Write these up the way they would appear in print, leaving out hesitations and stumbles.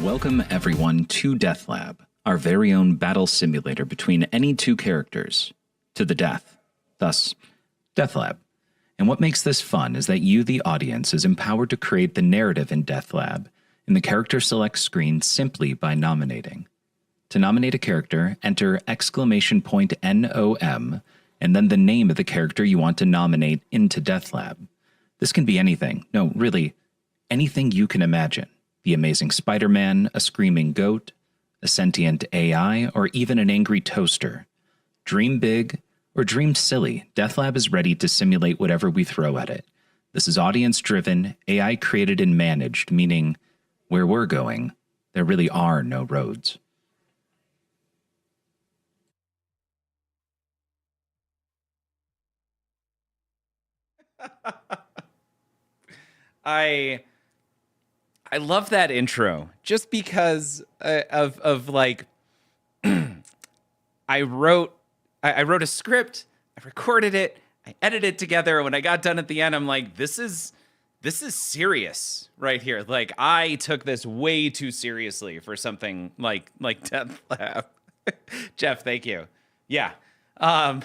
Welcome everyone to DeathLab, our very own battle simulator between any two characters, to the death, thus DeathLab. And what makes this fun is that you, the audience, is empowered to create the narrative in DeathLab in the character select screen simply by nominating. To nominate a character, enter !NOM and then the name of the character you want to nominate into DeathLab. This can be anything, no, really, anything you can imagine. The Amazing Spider-Man, a screaming goat, a sentient AI, or even an angry toaster. Dream big or dream silly, DeathLab is ready to simulate whatever we throw at it. This is audience-driven, AI-created and managed, meaning where we're going, there really are no roads. I love that intro just because of like I wrote a script, I recorded it, I edited it together. When I got done at the end, I'm like, this is this is serious right here. Like, I took this way too seriously for something like DeathLab. Jeff, thank you. Yeah. I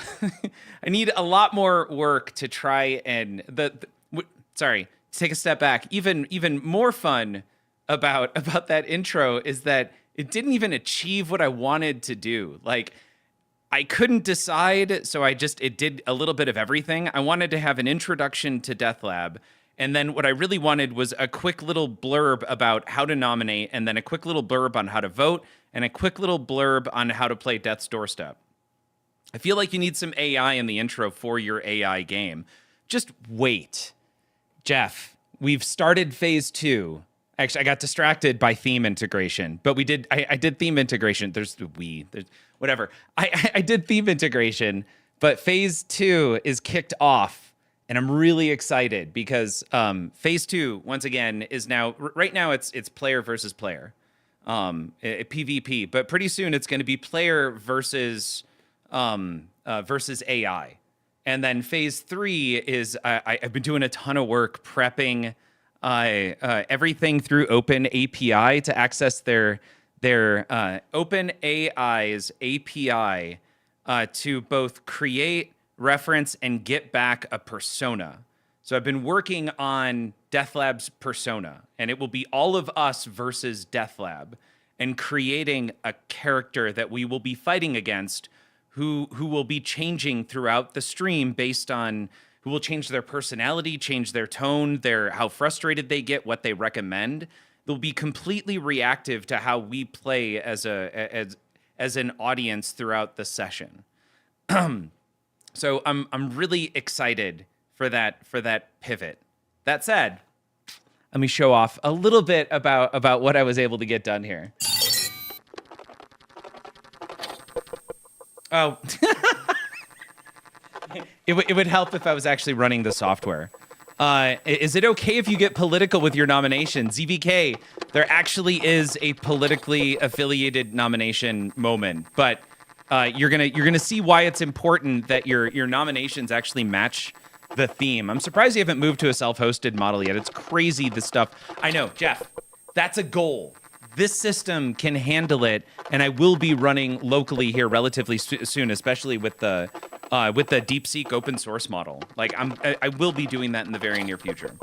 need a lot more work to try and sorry, take a step back. Even more fun about that intro is that it didn't even achieve what I wanted to do. Like, I couldn't decide, so it did a little bit of everything. I wanted to have an introduction to DeathLab, and then what I really wanted was a quick little blurb about how to nominate, and then a quick little blurb on how to vote, and a quick little blurb on how to play Death's Doorstep. I feel like you need some AI in the intro for your AI game. Just wait. Jeff, we've started phase 2. Actually, I got distracted by theme integration, but I did theme integration. There's whatever. I did theme integration, but phase 2 is kicked off. And I'm really excited because phase 2, once again, is now, right now it's player versus player, PvP, but pretty soon it's going to be player versus AI. And then phase 3 is I've been doing a ton of work prepping everything through Open API to access their Open AI's API to both create, reference, and get back a persona. So I've been working on DeathLab's persona, and it will be all of us versus DeathLab, and creating a character that we will be fighting against, who will be changing throughout the stream based on who will change their personality, change their tone, how frustrated they get, what they recommend. They'll be completely reactive to how we play as an audience throughout the session. So I'm really excited for that pivot. That said, let me show off a little bit about what I was able to get done here. Oh, it would help if I was actually running the software. Is it okay if you get political with your nomination? ZVK, there actually is a politically affiliated nomination moment, but you're gonna see why it's important that your nominations actually match the theme. I'm surprised you haven't moved to a self-hosted model yet. It's crazy, this stuff. I know, Jeff, that's a goal. This system can handle it, and I will be running locally here relatively soon, especially with the DeepSeek open source model. Like, I will be doing that in the very near future.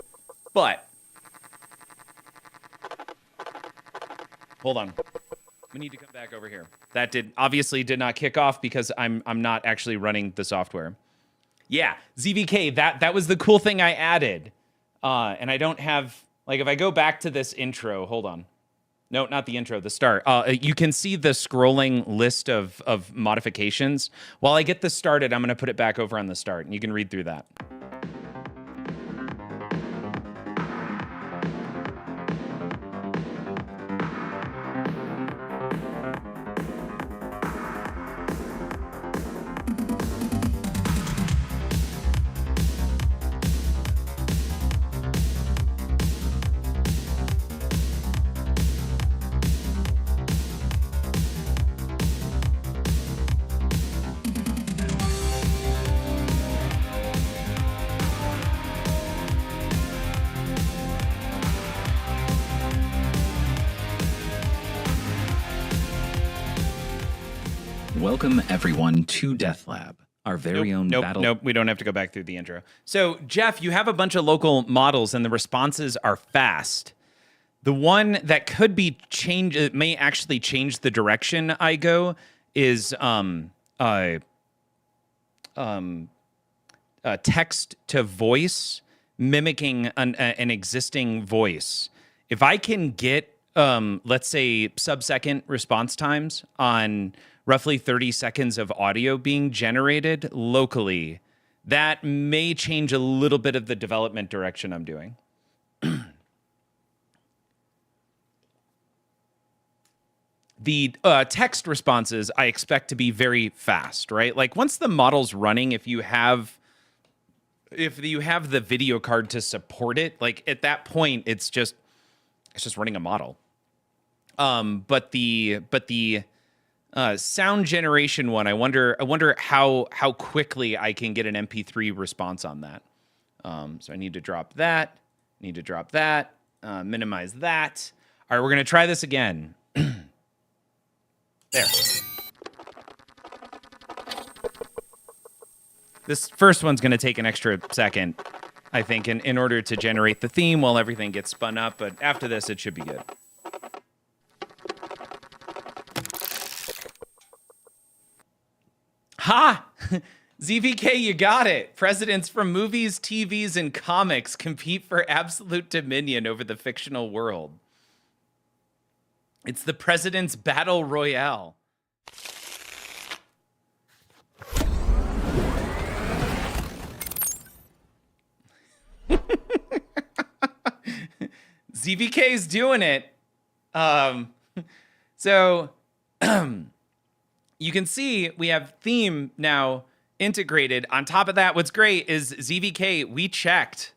But hold on. We need to come back over here. That obviously did not kick off because I'm not actually running the software. Yeah, ZVK, that was the cool thing I added. And I don't have, like, if I go back to this intro, hold on. No, not the intro, the start. You can see the scrolling list of modifications. While I get this started, I'm going to put it back over on the start, and you can read through that. Welcome, everyone, to DeathLab, our very own battle. Nope, we don't have to go back through the intro. So, Jeff, you have a bunch of local models, and the responses are fast. The one that could be changed, it may actually change the direction I go, is text to voice, mimicking an existing voice. If I can get, let's say, sub-second response times on roughly 30 seconds of audio being generated locally, that may change a little bit of the development direction I'm doing. The text responses I expect to be very fast, right? Like, once the model's running, if you have the video card to support it, like, at that point it's just running a model. But the sound generation one, I wonder how quickly I can get an MP3 response on that. So I need to drop that, Need to drop that, minimize that. All right, we're going to try this again. There. This first one's going to take an extra second, I think, in order to generate the theme while everything gets spun up. But after this, it should be good. Ha! ZVK, you got it. Presidents from movies, TVs, and comics compete for absolute dominion over the fictional world. It's the President's Battle Royale. ZVK's doing it. So you can see we have theme now integrated. On top of that, what's great is ZVK, we checked.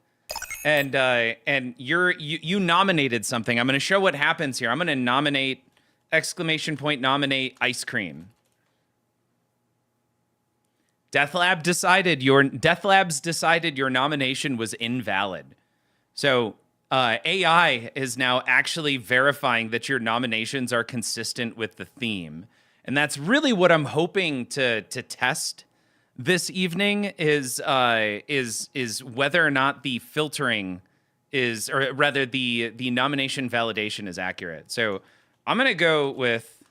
And you nominated something. I'm going to show what happens here. I'm going to nominate nominate ice cream. DeathLab's decided your nomination was invalid. So AI is now actually verifying that your nominations are consistent with the theme. And that's really what I'm hoping to test this evening is whether or not the filtering is, or rather the nomination validation is accurate. So I'm going to go with,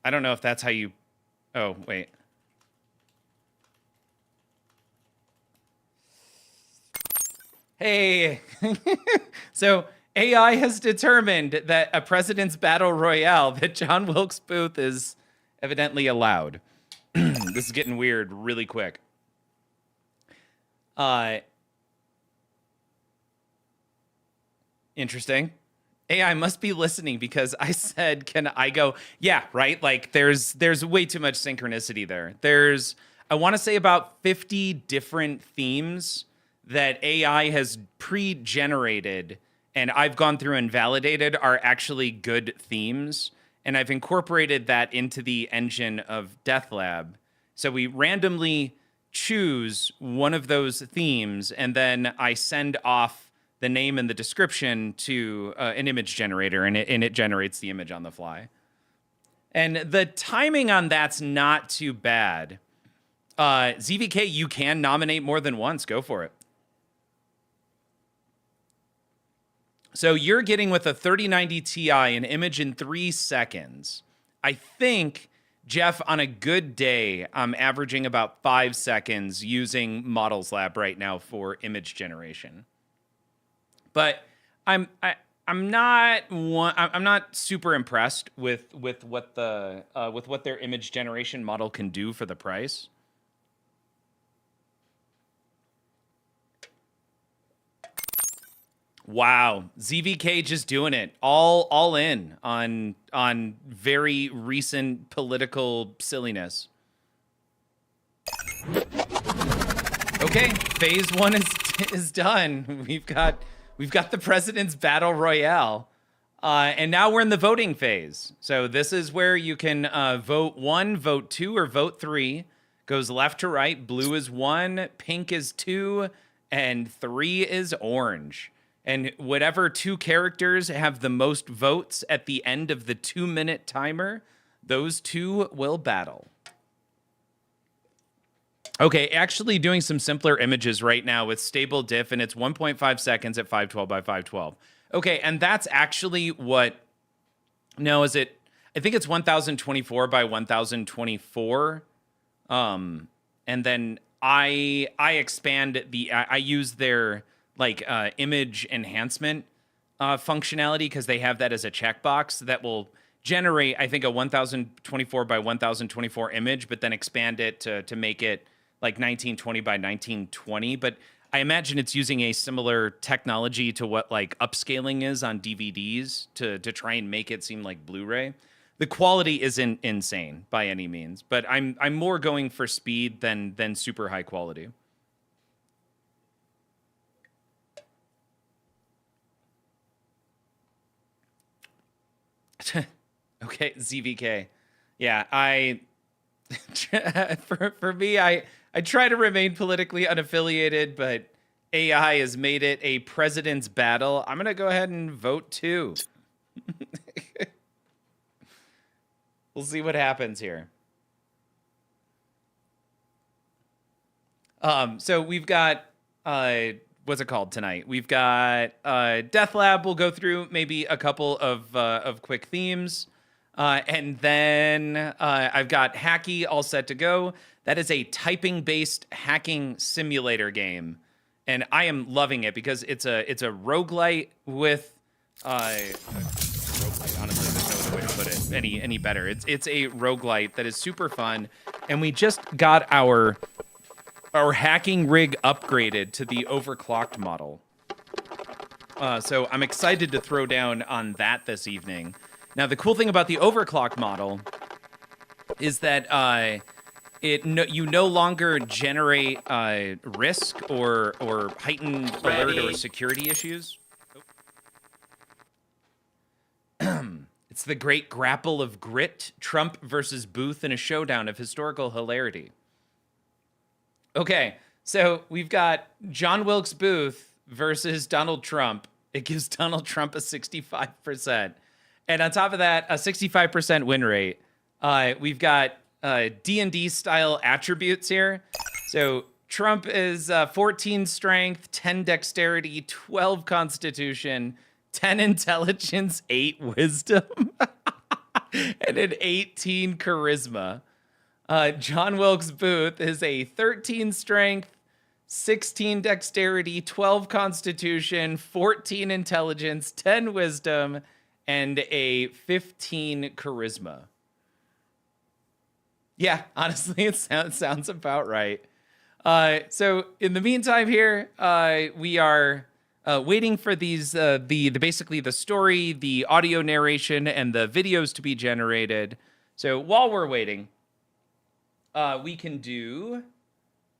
I don't know if that's how you, oh, wait. Hey, so AI has determined that a President's Battle Royale, that John Wilkes Booth is evidently allowed. This is getting weird really quick. Interesting. AI must be listening because I said, can I go? Yeah, right? Like there's way too much synchronicity there. There's, I want to say about 50 different themes that AI has pre-generated and I've gone through and validated are actually good themes. And I've incorporated that into the engine of DeathLab. So we randomly choose one of those themes, and then I send off the name and the description to an image generator, and it generates the image on the fly. And the timing on that's not too bad. ZVK, you can nominate more than once. Go for it. So you're getting with a 3090 Ti an image in 3 seconds. I think, Jeff, on a good day, I'm averaging about 5 seconds using Models Lab right now for image generation. But I'm not super impressed with what their image generation model can do for the price. Wow, ZVK just doing it all in on very recent political silliness. Okay, phase 1 is done. We've got the President's Battle Royale, and now we're in the voting phase. So this is where you can vote 1, vote 2, or vote 3. Goes left to right. Blue is 1, pink is 2, and 3 is orange. And whatever 2 characters have the most votes at the end of the 2-minute timer, those 2 will battle. Okay, actually doing some simpler images right now with stable diff, and it's 1.5 seconds at 512 by 512. Okay, and that's actually what, no, is it, I think it's 1024 by 1024. And then I expand I use their like image enhancement functionality because they have that as a checkbox that will generate, I think, a 1024 by 1024 image, but then expand it to make it like 1920 by 1920. But I imagine it's using a similar technology to what like upscaling is on DVDs to try and make it seem like Blu-ray. The quality isn't insane by any means, but I'm more going for speed than super high quality. Okay, ZVK. Yeah, for me, I I try to remain politically unaffiliated, but AI has made it a president's battle. I'm going to go ahead and vote too. We'll see what happens here. So we've got, what's it called tonight? We've got DeathLab. We'll go through maybe a couple of quick themes. And then I've got Hacky all set to go. That is a typing-based hacking simulator game. And I am loving it because it's a roguelite with roguelite, honestly, there's no other way to put it any better. It's a roguelite that is super fun. And we just got our hacking rig upgraded to the overclocked model. So I'm excited to throw down on that this evening. Now, the cool thing about the overclock model is that you no longer generate risk or heightened alert or security issues. It's the great grapple of grit, Trump versus Booth in a showdown of historical hilarity. Okay, so we've got John Wilkes Booth versus Donald Trump. It gives Donald Trump a 65%. And on top of that, a 65% win rate. We've got D&D style attributes here. So Trump is 14 strength, 10 dexterity, 12 constitution, 10 intelligence, 8 wisdom, and an 18 charisma. John Wilkes Booth is a 13 strength, 16 dexterity, 12 constitution, 14 intelligence, 10 wisdom, and a 15 charisma. Yeah, honestly, it sounds about right. So in the meantime here, we are waiting for these basically the story, the audio narration, and the videos to be generated. So while we're waiting, we can do,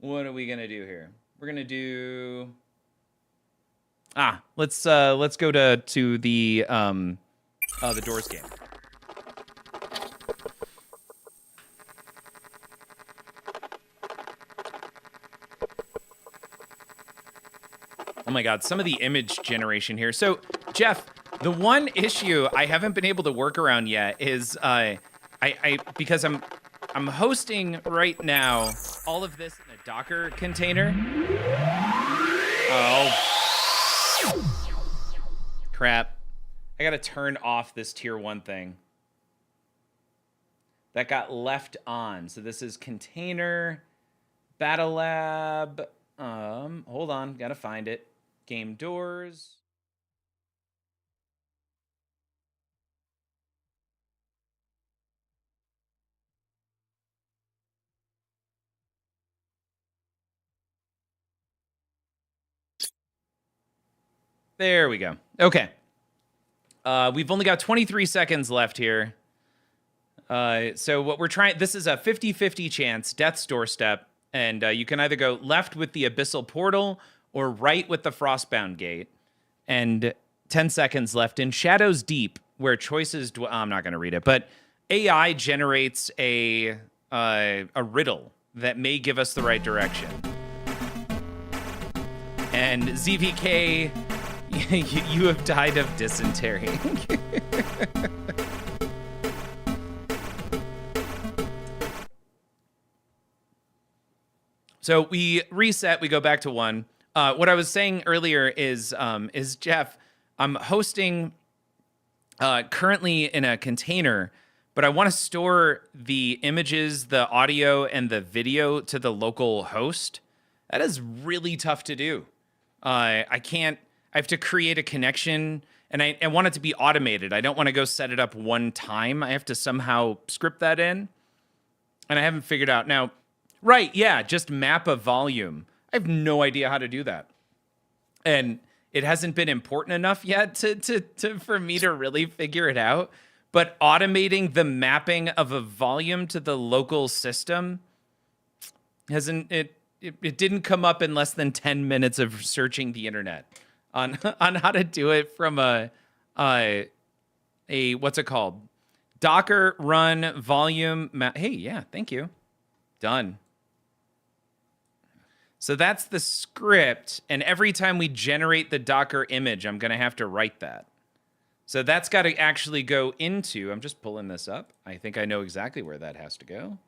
what are we gonna do here? We're gonna do, let's go to the Doors game. Oh my God, some of the image generation here. So Jeff, the one issue I haven't been able to work around yet is because I'm hosting right now all of this in a Docker container. Oh, crap. I gotta turn off this tier 1 thing. That got left on. So this is container, DeathLab. Hold on, gotta find it. Game doors. There we go. Okay. We've only got 23 seconds left here. So what we're trying, this is a 50-50 chance, death's doorstep, and you can either go left with the abyssal portal or right with the frostbound gate. And 10 seconds left in Shadows Deep, where choices I'm not going to read it, but AI generates a riddle that may give us the right direction. And ZVK, you have died of dysentery. So we reset, we go back to 1. What I was saying earlier is Jeff, I'm hosting currently in a container, but I want to store the images, the audio, and the video to the local host. That is really tough to do. I have to create a connection, and I want it to be automated. I don't want to go set it up one time. I have to somehow script that in, and I haven't figured out. Now, right, yeah, just map a volume. I have no idea how to do that. And it hasn't been important enough yet for me to really figure it out. But automating the mapping of a volume to the local system it didn't come up in less than 10 minutes of searching the internet on how to do it from a what's it called? Docker run volume. Hey, yeah, thank you. Done. So that's the script, and every time we generate the Docker image, I'm going to have to write that. So that's got to actually go into, I'm just pulling this up. I think I know exactly where that has to go.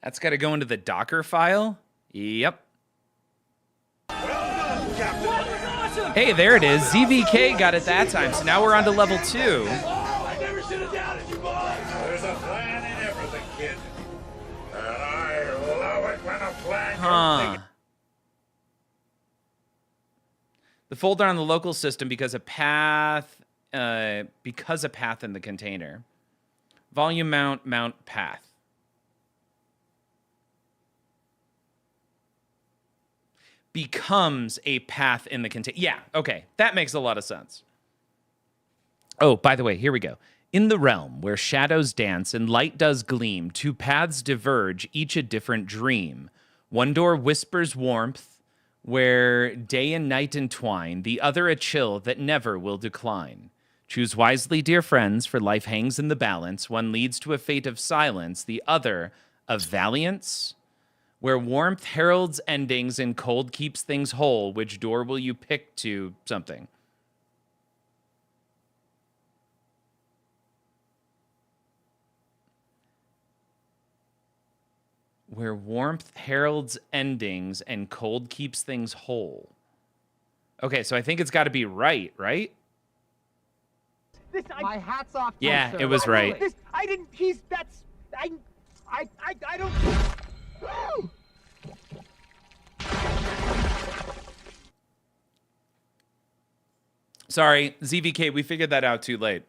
That's got to go into the Docker file. Yep. Hey, there it is. ZVK got it that time, so now we're on to level 2. I never should have doubted you, boys. There's a plan in everything, kid. And I love it when a plan The folder on the local system because a path in the container. Volume mount path. Becomes a path in the container. Yeah, okay. That makes a lot of sense. Oh, by the way, here we go. In the realm where shadows dance and light does gleam, two paths diverge, each a different dream. One door whispers warmth, where day and night entwine, the other a chill that never will decline. Choose wisely, dear friends, for life hangs in the balance. One leads to a fate of silence, the other of valiance. Where warmth heralds endings and cold keeps things whole, which door will you pick to something? Where warmth heralds endings and cold keeps things whole. Okay, so I think it's got to be right? My hat's off. Yeah, sir. it was right. I didn't. I don't. Sorry, ZVK, we figured that out too late.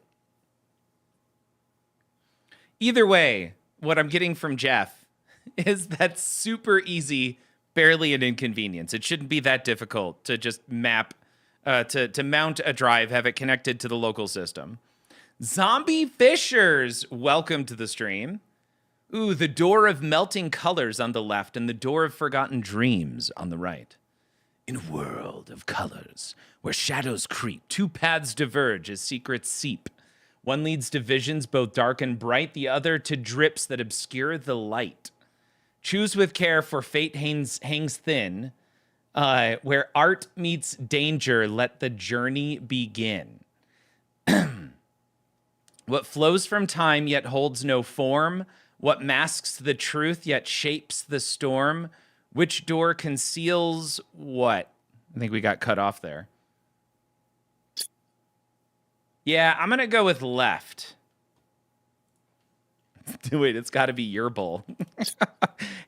Either way, what I'm getting from Jeff is that's super easy, barely an inconvenience. It shouldn't be that difficult to just map, to mount a drive, have it connected to the local system. Zombie Fishers, welcome to the stream. Ooh, the door of melting colors on the left and the door of forgotten dreams on the right. In a world of colors, where shadows creep, two paths diverge as secrets seep. One leads to visions both dark and bright, the other to drips that obscure the light. Choose with care, for fate hangs thin. Where art meets danger, let the journey begin. What flows from time yet holds no form, what masks the truth yet shapes the storm, which door conceals what? I think we got cut off there. Yeah, I'm going to go with left. Wait, it's got to be your bowl.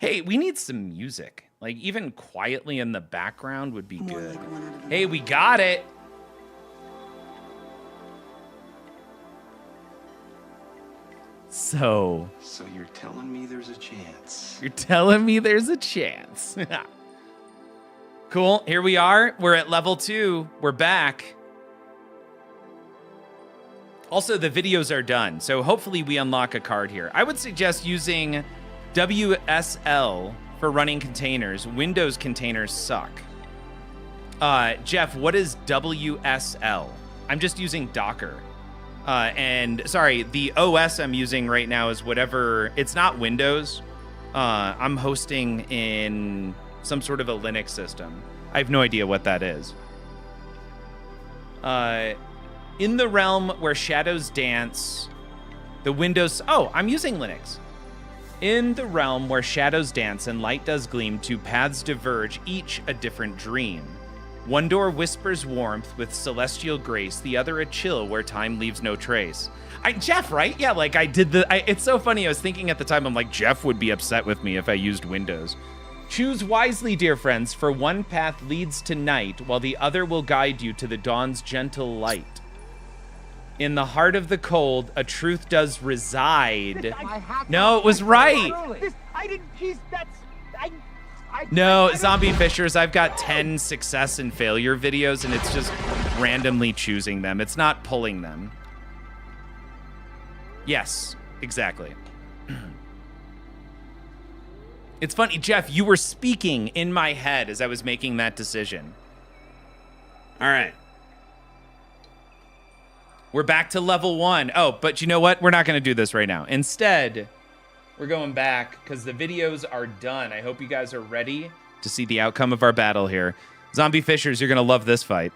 Hey, we need some music. Like, even quietly in the background would be good. Hey, we got it. So you're telling me there's a chance? You're telling me there's a chance. Cool. Here we are. We're at level 2. We're back. Also, the videos are done, so hopefully we unlock a card here. I would suggest using WSL for running containers. Windows containers suck. Jeff, what is WSL? I'm just using Docker. And sorry, the OS I'm using right now is whatever. It's not Windows. I'm hosting in some sort of a Linux system. I have no idea what that is. In the realm where shadows dance, the windows... Oh, I'm using Linux. In the realm where shadows dance and light does gleam, two paths diverge, each a different dream. One door whispers warmth with celestial grace, the other a chill where time leaves no trace. Jeff, right? Yeah, like I did it's so funny. I was thinking at the time, I'm like, Jeff would be upset with me if I used Windows. Choose wisely, dear friends, for one path leads to night, while the other will guide you to the dawn's gentle light. In the heart of the cold, a truth does reside. No, it was right. No, Zombie Fishers, I've got 10 success and failure videos, and it's just randomly choosing them. It's not pulling them. Yes, exactly. It's funny, Jeff, you were speaking in my head as I was making that decision. All right. We're back to level 1. Oh, but you know what? We're not going to do this right now. Instead, we're going back because the videos are done. I hope you guys are ready to see the outcome of our battle here. Zombie Fishers, you're going to love this fight.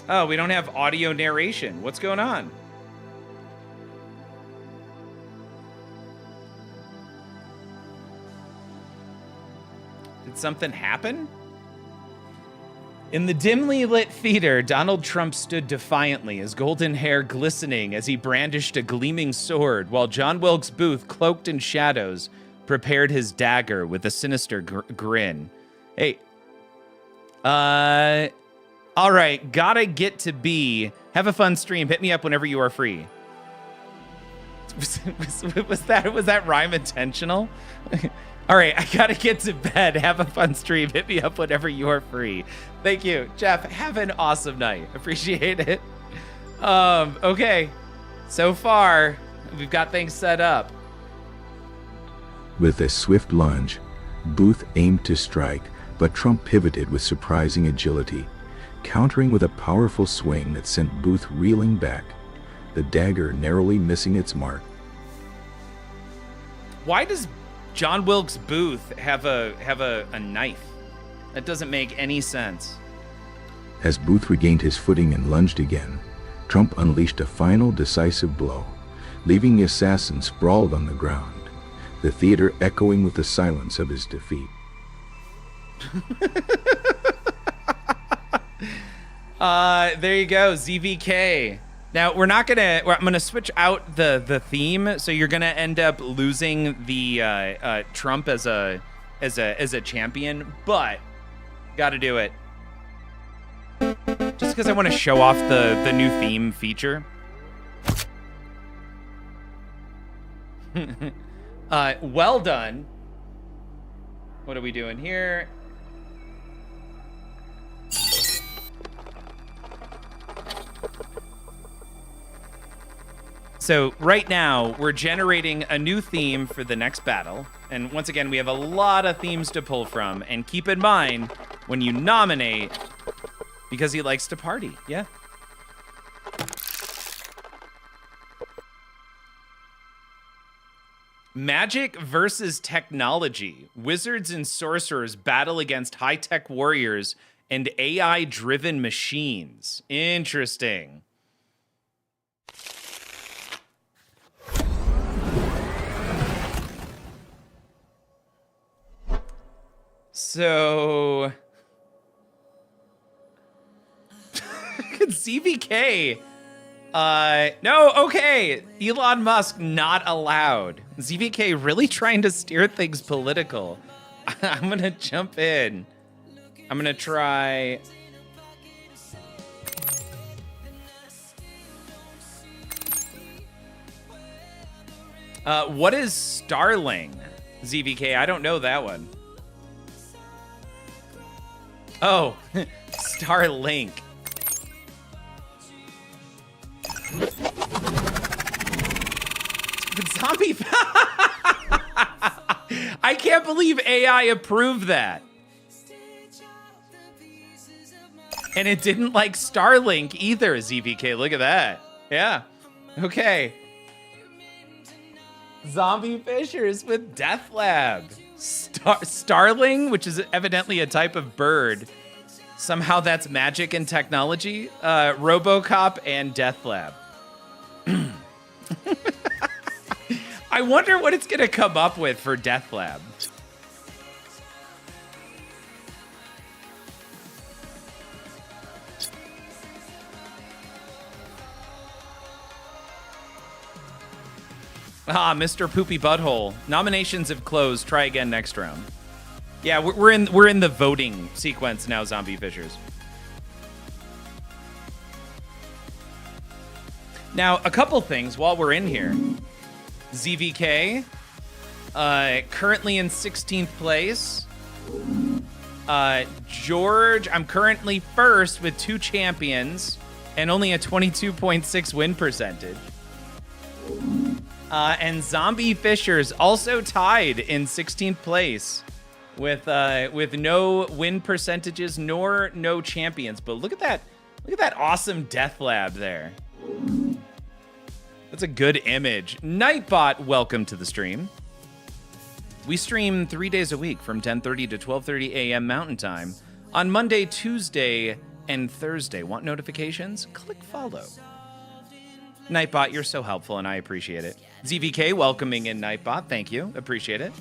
Oh, we don't have audio narration. What's going on? Did something happen? In the dimly lit theater, Donald Trump stood defiantly, his golden hair glistening as he brandished a gleaming sword, while John Wilkes Booth, cloaked in shadows, prepared his dagger with a sinister grin. Hey. All right, gotta get to B. Have a fun stream. Hit me up whenever you are free. Was that rhyme intentional? All right, I gotta get to bed. Have a fun stream. Hit me up whenever you are free. Thank you, Jeff. Have an awesome night. Appreciate it. Okay. So far, we've got things set up. With a swift lunge, Booth aimed to strike, but Trump pivoted with surprising agility, countering with a powerful swing that sent Booth reeling back, the dagger narrowly missing its mark. Why does John Wilkes Booth have a knife? That doesn't make any sense. As Booth regained his footing and lunged again, Trump unleashed a final decisive blow, leaving the assassin sprawled on the ground, the theater echoing with the silence of his defeat. There you go, ZVK. Now I'm gonna switch out the theme, so you're gonna end up losing the Trump as a champion, but gotta do it just because I want to show off the new theme feature. Well done. What are we doing here? So right now, we're generating a new theme for the next battle. And once again, we have a lot of themes to pull from. And keep in mind, when you nominate, because he likes to party, yeah. Magic versus technology. Wizards and sorcerers battle against high-tech warriors and AI-driven machines. Interesting. So, ZVK, no, okay, Elon Musk not allowed. ZVK really trying to steer things political. I'm gonna jump in. I'm gonna try. What is Starling, ZVK? I don't know that one. Oh, Starlink. Zombie. I can't believe AI approved that. And it didn't like Starlink either, ZVK. Look at that. Yeah. Okay. Zombie Fishers with DeathLab. Starling, which is evidently a type of bird. Somehow that's magic and technology. RoboCop and DeathLab. I wonder what it's going to come up with for DeathLab. Ah, Mr. Poopy Butthole. Nominations have closed. Try again next round. Yeah, we're in the voting sequence now, Zombie Fishers. Now, a couple things while we're in here. ZVK, currently in 16th place. George, I'm currently first with 2 champions and only a 22.6 win percentage. And Zombie Fishers also tied in 16th place with no win percentages nor no champions. But look at that awesome DeathLab there. That's a good image. Nightbot, welcome to the stream. We stream 3 days a week from 10:30 to 12:30 a.m. Mountain Time on Monday, Tuesday, and Thursday. Want notifications? Click follow. Nightbot, you're so helpful, and I appreciate it. ZVK, welcoming in Nightbot. Thank you. Appreciate it.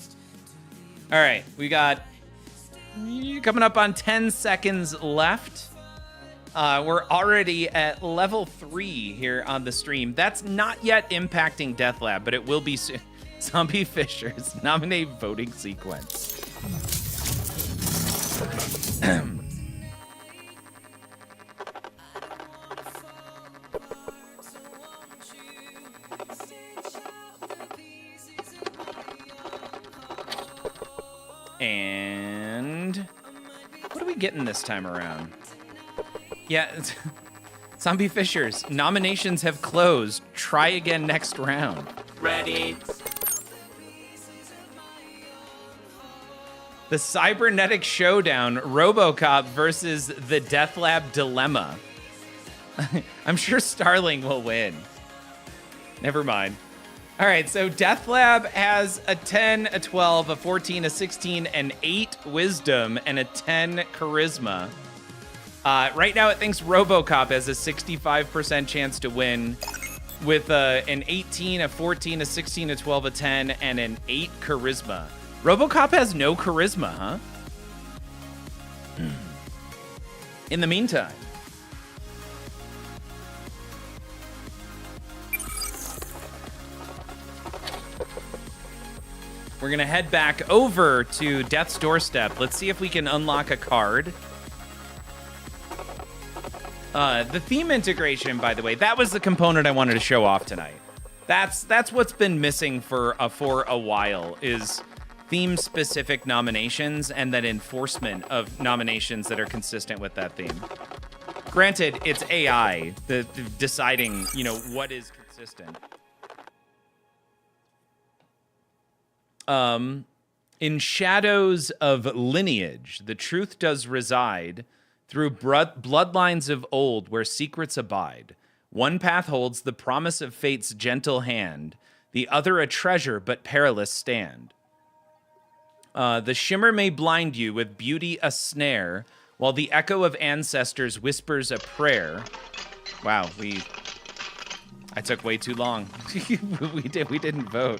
All right, we got coming up on 10 seconds left. We're already at level 3 here on the stream. That's not yet impacting DeathLab, but it will be soon. Zombie Fishers, nominate voting sequence. And what are we getting this time around? Yeah, Zombie Fishers, nominations have closed. Try again next round. Ready. The Cybernetic Showdown, RoboCop versus the DeathLab Dilemma. I'm sure Starling will win. Never mind. All right, so DeathLab has a 10, a 12, a 14, a 16, an 8 Wisdom, and a 10 Charisma. Right now, it thinks RoboCop has a 65% chance to win with an 18, a 14, a 16, a 12, a 10, and an 8 Charisma. RoboCop has no charisma, huh? In the meantime, we're gonna head back over to Death's Doorstep. Let's see if we can unlock a card. The theme integration, by the way, that was the component I wanted to show off tonight. That's what's been missing for a while, is theme-specific nominations and then enforcement of nominations that are consistent with that theme. Granted, it's AI the deciding, what is consistent. In shadows of lineage, the truth does reside through bloodlines of old where secrets abide. One path holds the promise of fate's gentle hand, the other a treasure but perilous stand. The shimmer may blind you, with beauty a snare, while the echo of ancestors whispers a prayer. Wow, I took way too long. we didn't vote.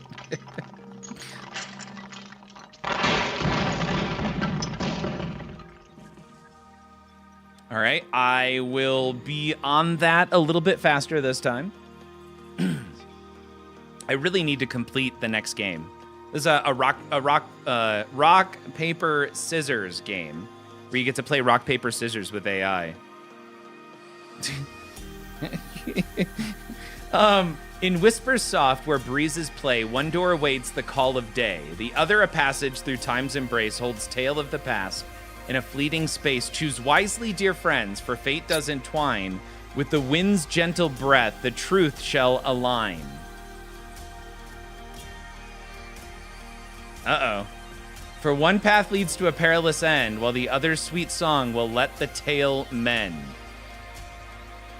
All right, I will be on that a little bit faster this time. I really need to complete the next game. This is a rock, paper, scissors game where you get to play rock, paper, scissors with AI. In Whispers Soft, where breezes play, one door awaits the call of day. The other, a passage through time's embrace, holds tale of the past. In a fleeting space, choose wisely, dear friends, for fate does entwine. With the wind's gentle breath, the truth shall align. Uh-oh. For one path leads to a perilous end, while the other's sweet song will let the tale mend.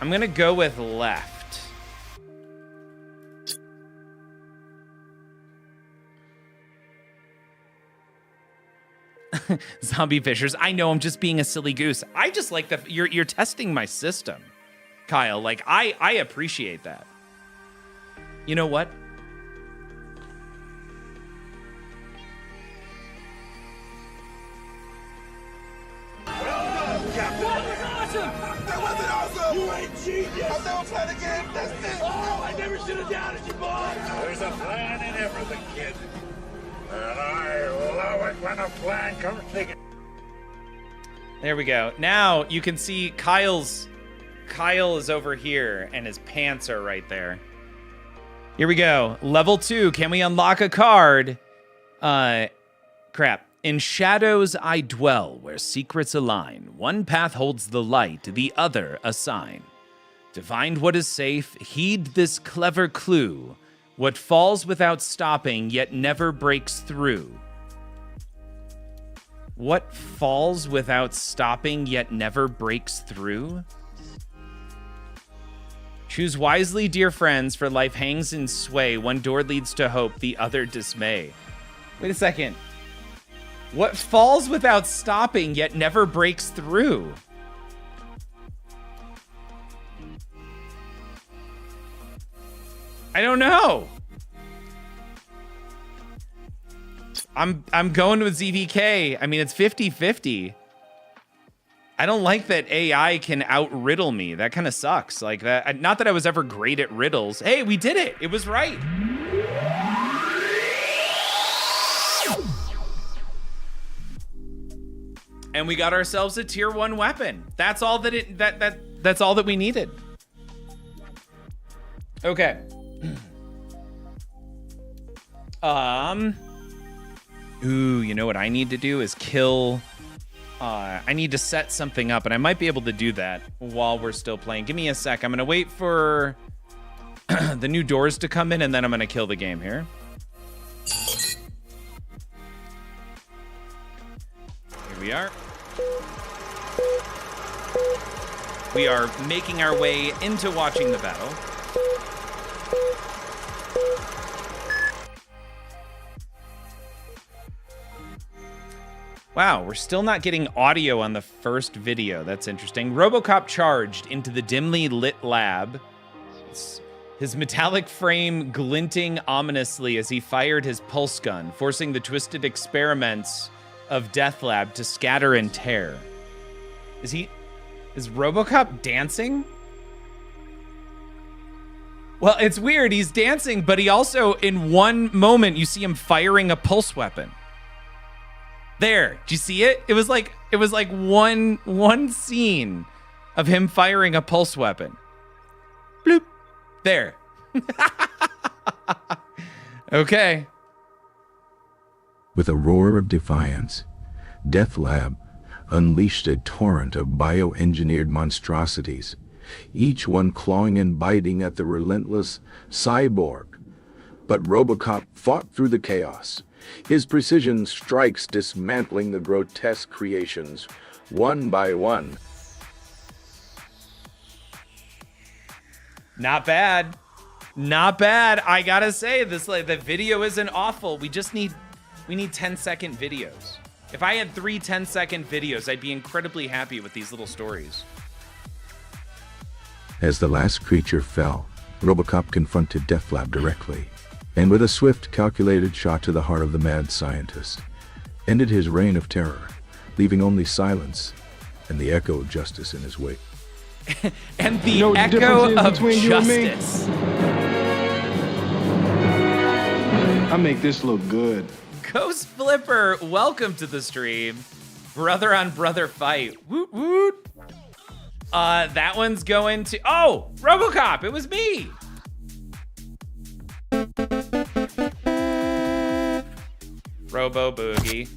I'm gonna go with left. Zombie Fishers. I know, I'm just being a silly goose. I just like you're testing my system, Kyle. Like, I appreciate that. You know what? That wasn't awesome! You ain't genius! I've never played a game this big! Oh, I never should have doubted you, boy! There's a plan in everything, kid. And I love it when a plan comes together. There we go. Now you can see Kyle is over here and his pants are right there. Here we go. Level 2. Can we unlock a card? Crap. In shadows I dwell, where secrets align. One path holds the light, the other a sign. To find what is safe, heed this clever clue. What falls without stopping, yet never breaks through. What falls without stopping yet never breaks through? Choose wisely, dear friends, for life hangs in sway. One door leads to hope, the other dismay. Wait a second. What falls without stopping yet never breaks through? I don't know. I'm going with ZVK. I mean, it's 50-50. I don't like that AI can out-riddle me. That kind of sucks. Like that. Not that I was ever great at riddles. Hey, we did it. It was right. And we got ourselves a tier 1 weapon. That's all that that's all that we needed. Okay. Ooh, you know what I need to do is kill. I need to set something up, and I might be able to do that while we're still playing. Give me a sec. I'm gonna wait for the new doors to come in, and then I'm gonna kill the game here. Here we are. We are making our way into watching the battle. Wow, we're still not getting audio on the first video. That's interesting. RoboCop charged into the dimly lit lab, his metallic frame glinting ominously as he fired his pulse gun, forcing the twisted experiments of DeathLab to scatter and tear. Is RoboCop dancing? Well, it's weird. He's dancing, but he also, in one moment, you see him firing a pulse weapon. There, do you see it? It was like one scene of him firing a pulse weapon. Bloop. There. Okay. With a roar of defiance, DeathLab unleashed a torrent of bioengineered monstrosities, each one clawing and biting at the relentless cyborg. But RoboCop fought through the chaos, his precision strikes dismantling the grotesque creations one by one. Not bad. Not bad. I gotta say, the video isn't awful. We need 10-second videos. If I had 3 10-second videos, I'd be incredibly happy with these little stories. As the last creature fell, RoboCop confronted DeathLab directly, and with a swift, calculated shot to the heart of the mad scientist, ended his reign of terror, leaving only silence and the echo of justice in his wake. And the echo of justice. I make this look good. Ghost Flipper, welcome to the stream. Brother on brother fight. Woot woot. That one's going to... Oh, RoboCop, it was me. Robo Boogie.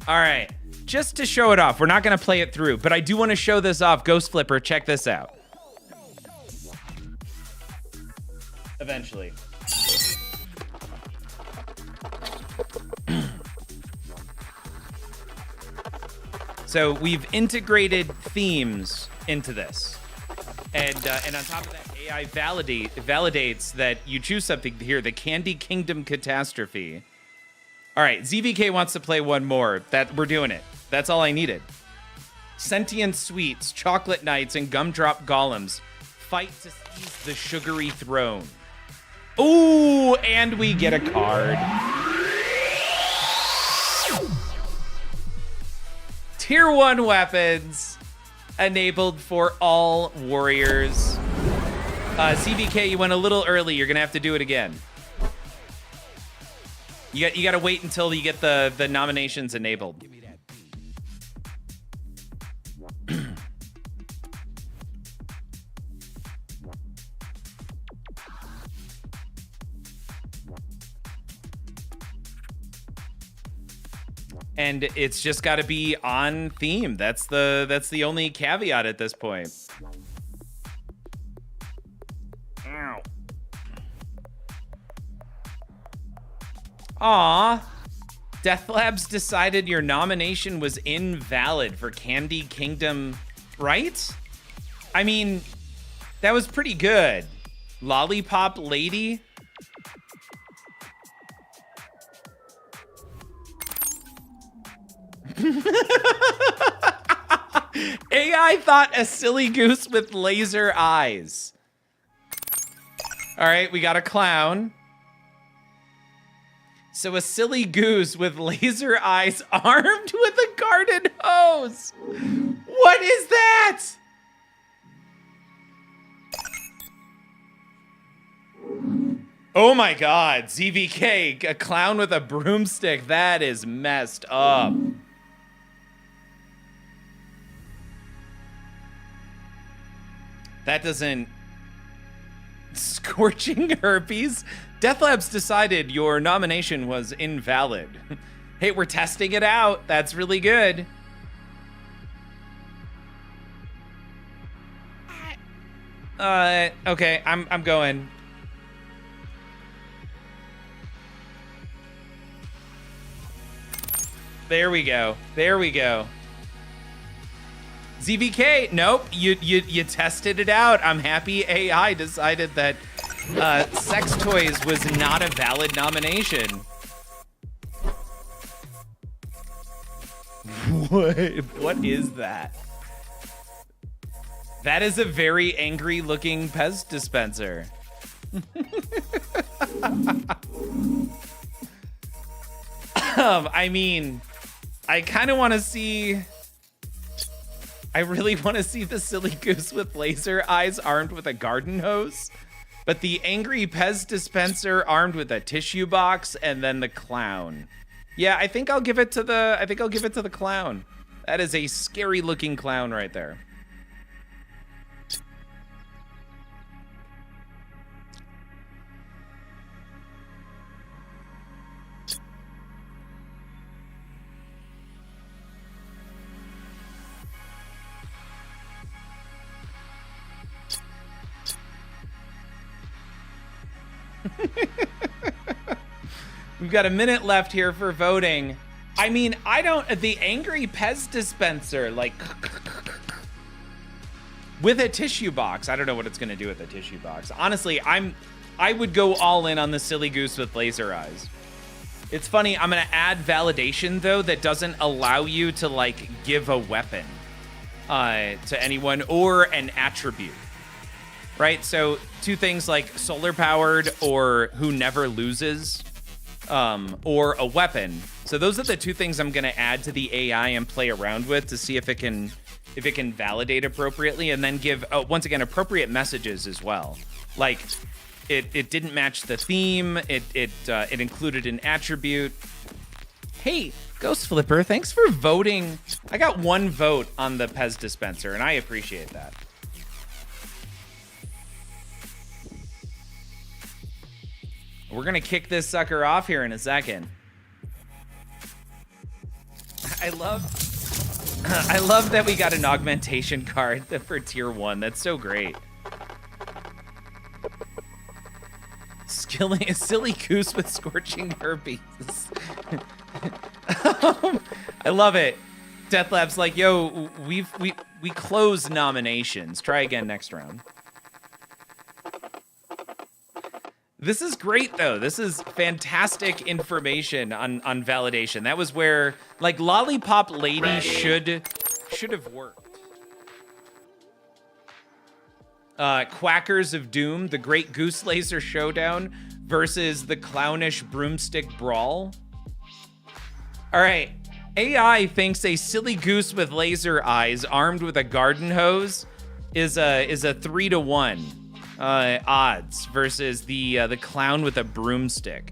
All right, just to show it off, we're not gonna play it through, but I do want to show this off. Ghost Flipper, check this out. Eventually. So we've integrated themes into this. And on top of that, AI validates that you choose something here, the Candy Kingdom Catastrophe. All right, ZVK wants to play one more. We're doing it. That's all I needed. Sentient sweets, chocolate knights, and gumdrop golems fight to seize the sugary throne. Ooh, and we get a card. Tier 1 weapons enabled for all warriors. CVK, you went a little early. You're gonna have to do it again. You got to wait until you get the nominations enabled. And it's just got to be on theme. That's the only caveat at this point. Ow. Aw. DeathLab's decided your nomination was invalid for Candy Kingdom, right? I mean, that was pretty good. Lollipop Lady. AI thought a silly goose with laser eyes. All right, we got a clown. So a silly goose with laser eyes armed with a garden hose. What is that? Oh my God, ZVK, a clown with a broomstick. That is messed up. That doesn't... Scorching herpes? DeathLab's decided your nomination was invalid. Hey, we're testing it out. That's really good. Okay, I'm going. There we go. There we go. ZVK, nope, you tested it out. I'm happy AI decided that sex toys was not a valid nomination. What is that? That is a very angry looking Pez dispenser. I mean, I kind of want to see... I really want to see the silly goose with laser eyes armed with a garden hose, but the angry Pez dispenser armed with a tissue box, and then the clown. Yeah, I think I'll give it to the clown. That is a scary looking clown right there. We've got a minute left here for voting. I mean, the angry Pez dispenser, like, with a tissue box. I don't know what it's gonna do with a tissue box. Honestly, I would go all in on the silly goose with laser eyes. It's funny, I'm gonna add validation though that doesn't allow you to like give a weapon to anyone or an attribute. Right, so two things like solar powered or who never loses, or a weapon. So those are the two things I'm gonna add to the AI and play around with to see if it can validate appropriately, and then give once again appropriate messages as well. Like it didn't match the theme. It included an attribute. Hey, Ghost Flipper, thanks for voting. I got one vote on the Pez dispenser, and I appreciate that. We're gonna kick this sucker off here in a second. I love that we got an augmentation card for tier 1. That's so great. Silly goose with scorching herpes. I love it. DeathLab's like, yo, we closed nominations. Try again next round. This is great, though. This is fantastic information on validation. That was where, like, Lollipop Lady should have worked. Quackers of Doom, the Great Goose Laser Showdown versus the Clownish Broomstick Brawl. All right. AI thinks a silly goose with laser eyes armed with a garden hose is a 3-to-1. Odds versus the clown with a broomstick.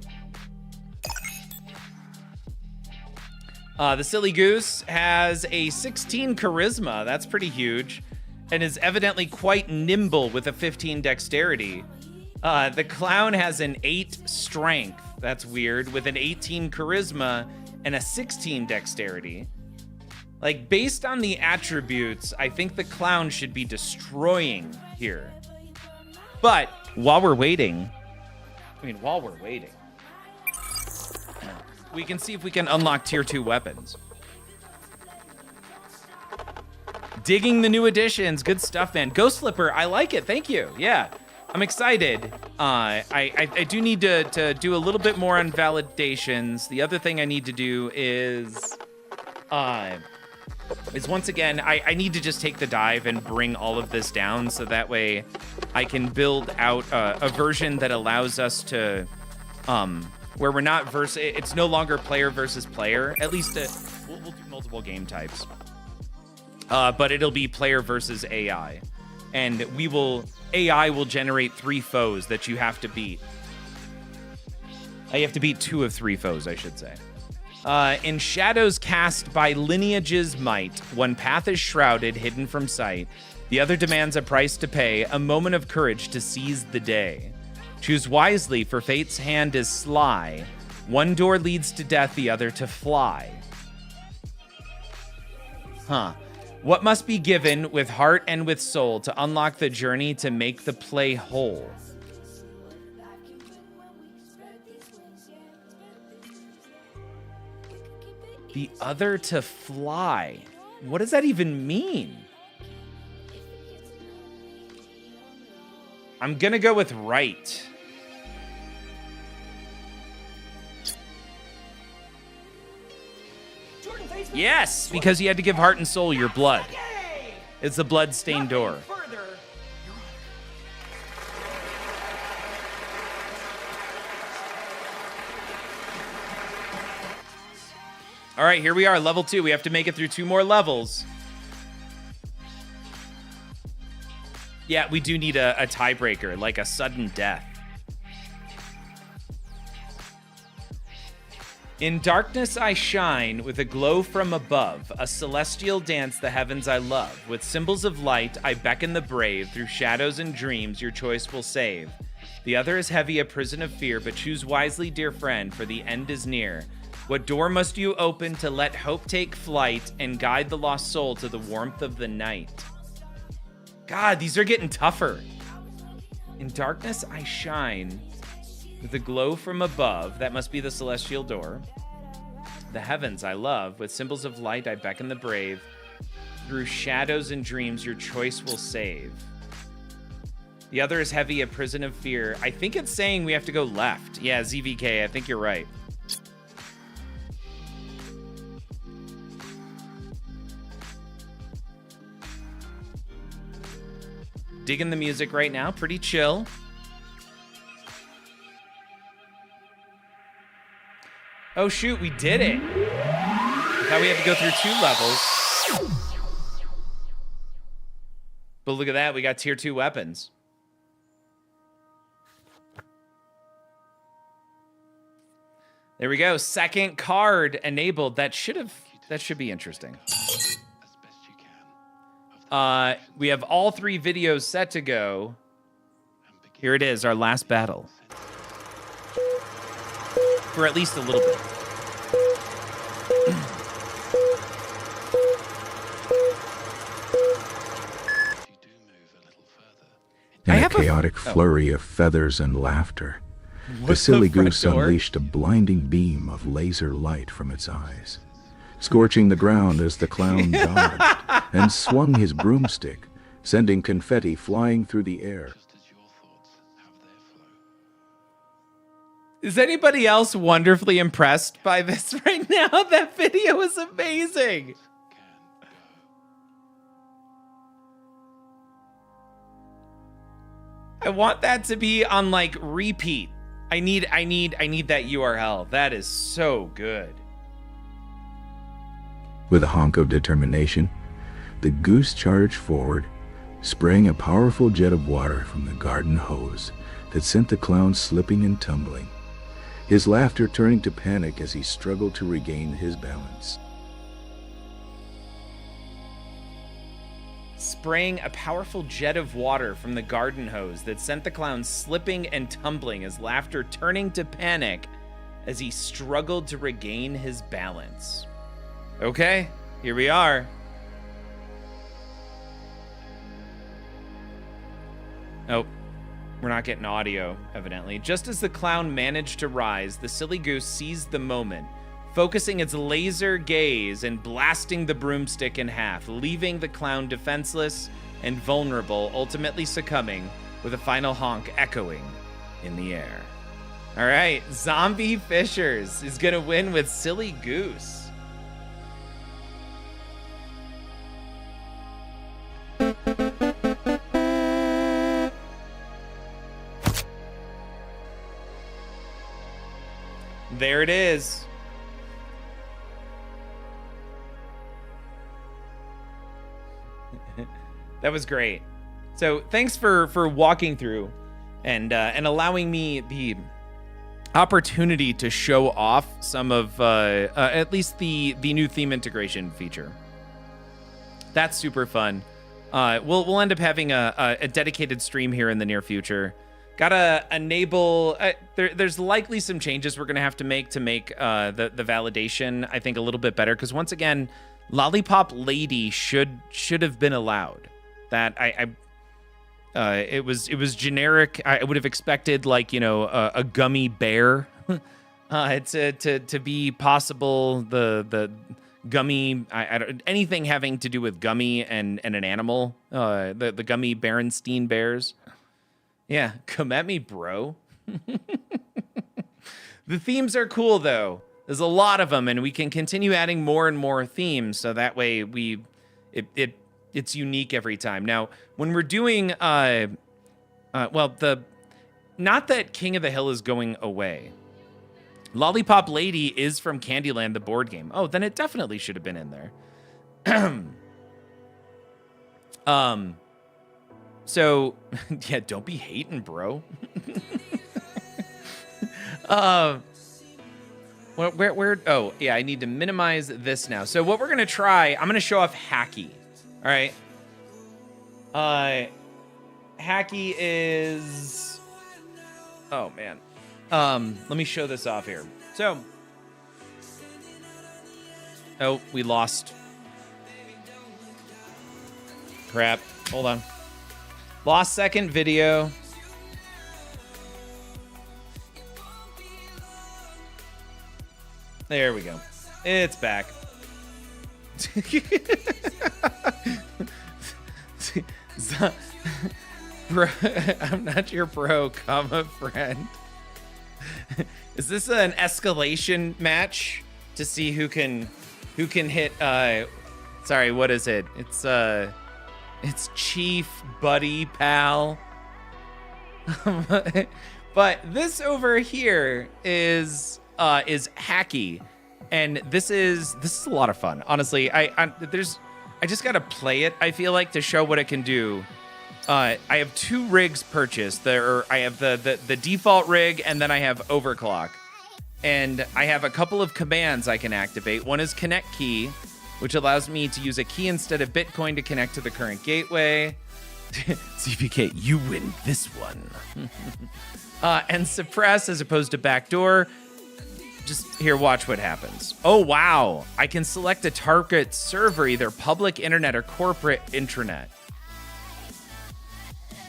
The silly goose has a 16 charisma. That's pretty huge, and is evidently quite nimble with a 15 dexterity. The clown has an 8 strength. That's weird, with an 18 charisma and a 16 dexterity. Like, based on the attributes, I think the clown should be destroying here. But while we're waiting, we can see if we can unlock tier 2 weapons. Digging the new additions. Good stuff, man. Ghost Flipper, I like it. Thank you. Yeah, I'm excited. I do need to do a little bit more on validations. The other thing I need to do is once again, I need to just take the dive and bring all of this down so that way I can build out a version that allows us to, where we're not it's no longer player versus player. At least we'll do multiple game types. But it'll be player versus AI. And AI will generate 3 foes that you have to beat. You have to beat 2 of 3 foes, I should say. In shadows cast by lineage's might, one path is shrouded, hidden from sight. The other demands a price to pay, a moment of courage to seize the day. Choose wisely, for fate's hand is sly. One door leads to death, the other to fly. Huh. What must be given with heart and with soul to unlock the journey to make the play whole? The other to fly. What does that even mean? I'm gonna go with right. Yes, because you had to give heart and soul your blood. It's the blood-stained door. All right, here we are, level 2. We have to make it through 2 more levels. Yeah, we do need a tiebreaker, like a sudden death. In darkness I shine with a glow from above, a celestial dance the heavens I love. With symbols of light I beckon the brave, through shadows and dreams your choice will save. The other is heavy, a prison of fear, but choose wisely, dear friend, for the end is near. What door must you open to let hope take flight and guide the lost soul to the warmth of the night? God, these are getting tougher. In darkness I shine with a glow from above. That must be the celestial door. The heavens I love. With symbols of light I beckon the brave. Through shadows and dreams your choice will save. The other is heavy, a prison of fear. I think it's saying we have to go left. Yeah, ZVK, I think you're right. Digging the music right now, pretty chill. Oh shoot, we did it. Now we have to go through 2 levels. But look at that, we got tier 2 weapons. There we go, second card enabled. That should be interesting. We have all 3 videos set to go. Here it is, our last battle. For at least a little bit. In a chaotic flurry of feathers and laughter, the silly goose unleashed a blinding beam of laser light from its eyes, scorching the ground as the clown dodged and swung his broomstick, sending confetti flying through the air. Is anybody else wonderfully impressed by this right now? That video is amazing. I want that to be on like repeat. I need that URL. That is so good. With a honk of determination, the goose charged forward, spraying a powerful jet of water from the garden hose that sent the clown slipping and tumbling, his laughter turning to panic as he struggled to regain his balance. Spraying a powerful jet of water from the garden hose that sent the clown slipping and tumbling, his laughter turning to panic as he struggled to regain his balance. Okay, here we are. Oh, we're not getting audio, evidently. Just as the clown managed to rise, the silly goose seized the moment, focusing its laser gaze and blasting the broomstick in half, leaving the clown defenseless and vulnerable, ultimately succumbing with a final honk echoing in the air. All right, Zombie Fishers is gonna win with Silly Goose. There it is. That was great. So thanks for walking through and allowing me the opportunity to show off some of at least the new theme integration feature. That's super fun. We'll end up having a dedicated stream here in the near future. Gotta enable. There's likely some changes we're gonna have to make the validation, I think, a little bit better, because once again, Lollipop Lady should have been allowed. That it was generic. I would have expected, like, a gummy bear to be possible. The gummy, I don't, anything having to do with gummy and an animal. The gummy Berenstein bears. Yeah, come at me, bro. The themes are cool, though. There's a lot of them, and we can continue adding more and more themes, so that way it's unique every time. Now, when we're doing, not that King of the Hill is going away. Lollipop Lady is from Candyland, the board game. Oh, then it definitely should have been in there. So, yeah, don't be hating, bro. Where? Oh, yeah, I need to minimize this now. So what we're going to try, I'm going to show off Hacky. All right. Hacky is... Oh, man. Let me show this off here. So... Oh, we lost. Crap. Hold on. Lost second video. There we go. It's back. Bro, I'm not your bro, comma friend. Is this an escalation match to see who can hit sorry, what is it? It's Chief, Buddy, Pal. But this over here is Hacky, and this is a lot of fun. Honestly, I just gotta play it, I feel like, to show what it can do. I have two rigs purchased. I have the default rig, and then I have overclock. And I have a couple of commands I can activate. One is connect key, which allows me to use a key instead of Bitcoin to connect to the current gateway. CPK, you win this one. And suppress as opposed to backdoor. Just here, watch what happens. Oh, wow. I can select a target server, either public internet or corporate intranet.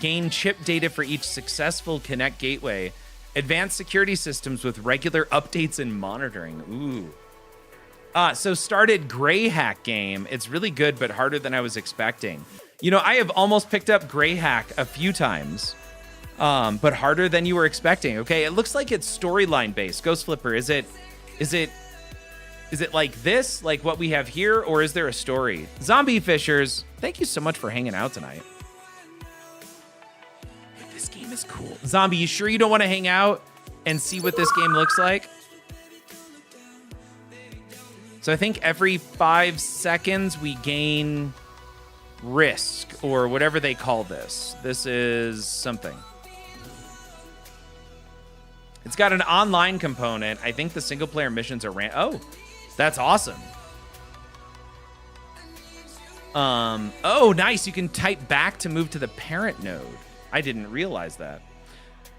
Gain chip data for each successful connect gateway. Advanced security systems with regular updates and monitoring. Ooh. So started Gray Hack game. It's really good, but harder than I was expecting. I have almost picked up Gray Hack a few times, but harder than you were expecting. Okay, it looks like it's storyline based. Ghost Flipper, is it like this, like what we have here, or is there a story? Zombie Fishers, thank you so much for hanging out tonight. This game is cool. Zombie, you sure you don't want to hang out and see what this game looks like? So I think every 5 seconds we gain risk, or whatever they call this. This is something. It's got an online component. I think the single player missions are oh, that's awesome. Oh, nice. You can type back to move to the parent node. I didn't realize that.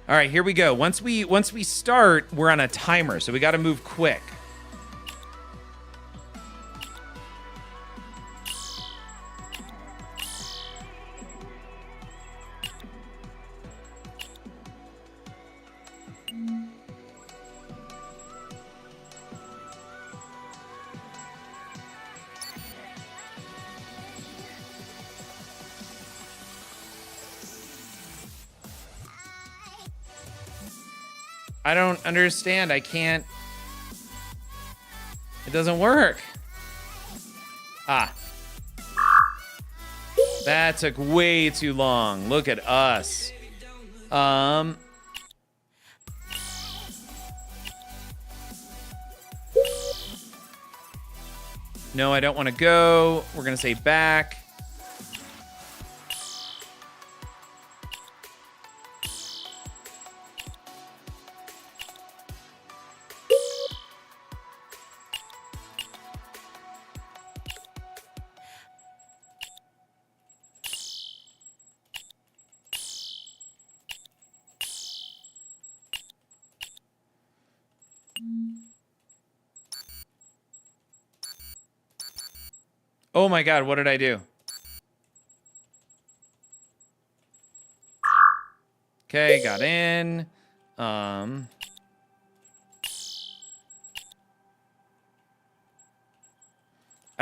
All right, here we go. Once we start, we're on a timer, so we got to move quick. I don't understand. I can't. It doesn't work. Ah. That took way too long. Look at us. No, I don't want to go. We're going to say back. Oh my God, what did I do? Okay, got in. I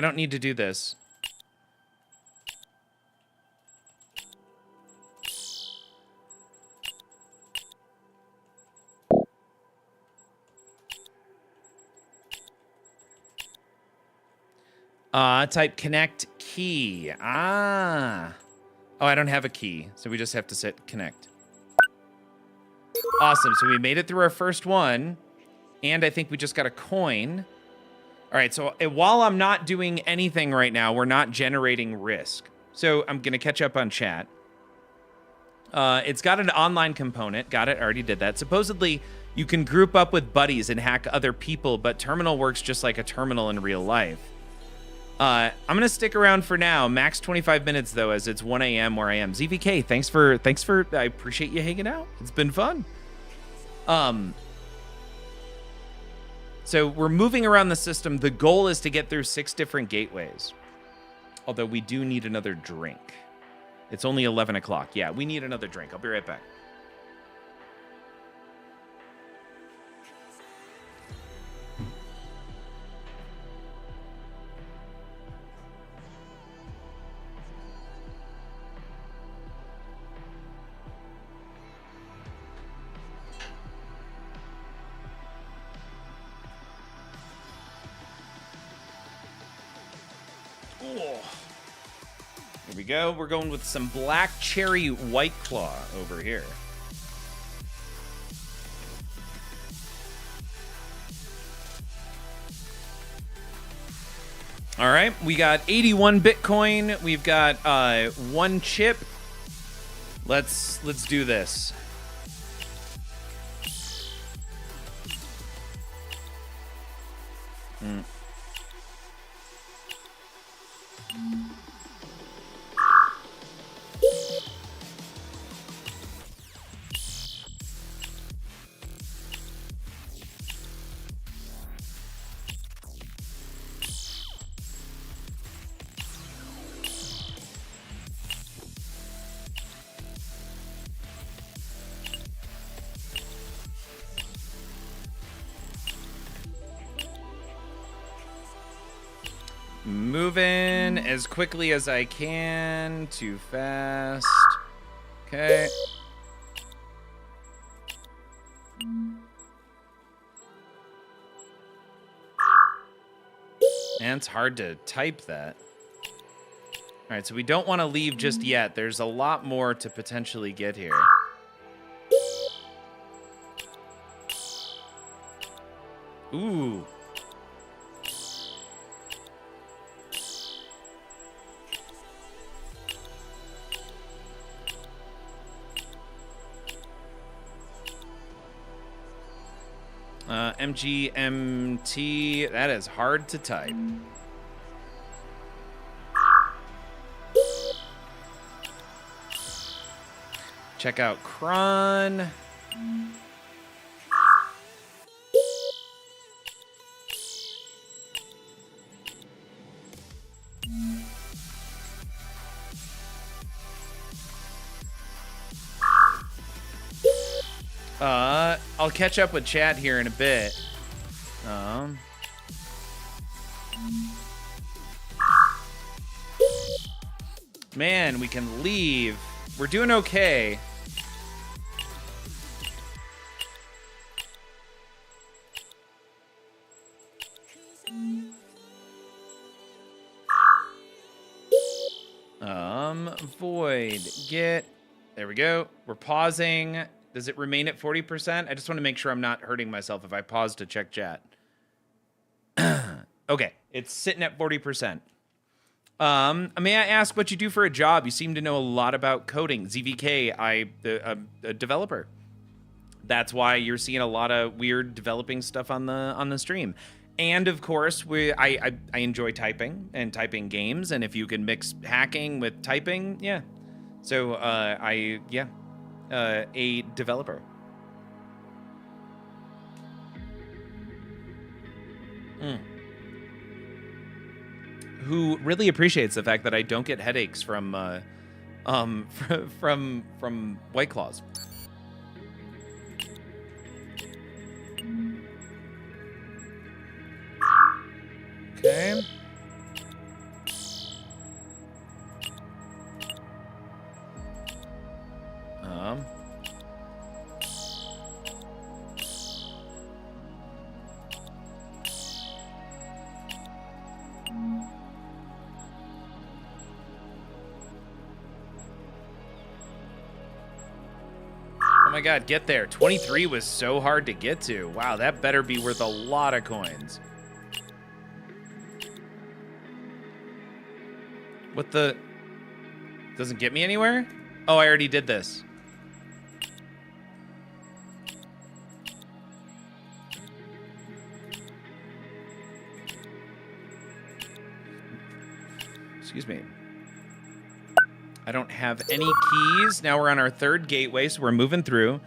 don't need to do this. Type connect key. Ah. Oh, I don't have a key, so we just have to set connect. Awesome, so we made it through our first one, and I think we just got a coin. All right, so while I'm not doing anything right now, we're not generating risk. So I'm gonna catch up on chat. It's got an online component. Got it, already did that. Supposedly, you can group up with buddies and hack other people, but terminal works just like a terminal in real life. I'm gonna stick around for now. Max 25 minutes though, as it's 1 a.m. where I am. ZVK, thanks for. I appreciate you hanging out. It's been fun. So we're moving around the system. The goal is to get through 6 different gateways. Although we do need another drink. It's only 11 o'clock. Yeah, we need another drink. I'll be right back. Here we go. We're going with some black cherry White Claw over here. All right, we got 81 Bitcoin. We've got 1 chip. Let's do this. Moving as quickly as I can. Too fast. Okay. And it's hard to type that. All right, so we don't want to leave just yet. There's a lot more to potentially get here. Ooh. MGMT, that is hard to type. Check out Kron. I'll catch up with chat here in a bit. Man, we can leave. We're doing okay. Void, get, there we go. We're pausing. Does it remain at 40%? I just want to make sure I'm not hurting myself if I pause to check chat. Okay, it's sitting at 40%. May I ask what you do for a job? You seem to know a lot about coding. ZVK, I'm a developer. That's why you're seeing a lot of weird developing stuff on the stream. And of course, I enjoy typing and typing games. And if you can mix hacking with typing, yeah. So a developer. Who really appreciates the fact that I don't get headaches from White Claws. Okay. Oh my god, get there. 23 was so hard to get to. Wow, that better be worth a lot of coins. What the? Doesn't get me anywhere? Oh, I already did this. Excuse me. I don't have any keys. Now we're on our third gateway, so we're moving through.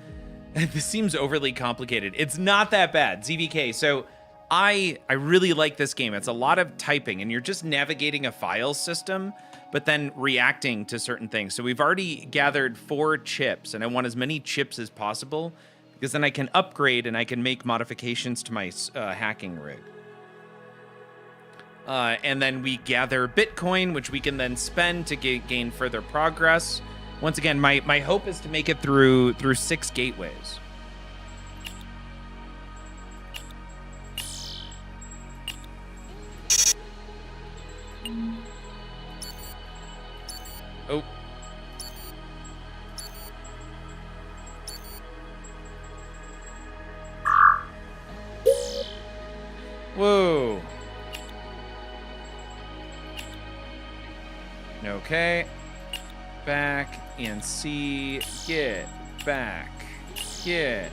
This seems overly complicated. It's not that bad. ZVK, so I really like this game. It's a lot of typing, and you're just navigating a file system, but then reacting to certain things. So we've already gathered 4 chips, and I want as many chips as possible, because then I can upgrade and I can make modifications to my hacking rig. And then we gather Bitcoin, which we can then spend to gain further progress. Once again, my hope is to make it through 6 gateways. Oh. Whoa. Okay. Back and C. Get back. Get.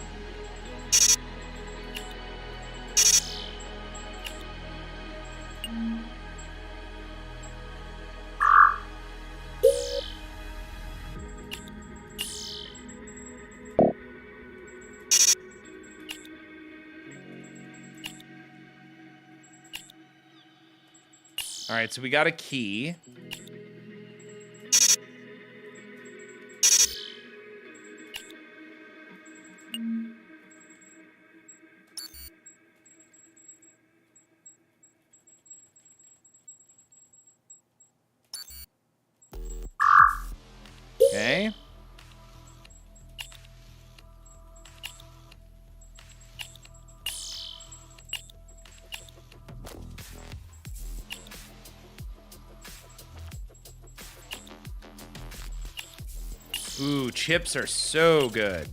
All right, so we got a key. Okay. Ooh, chips are so good.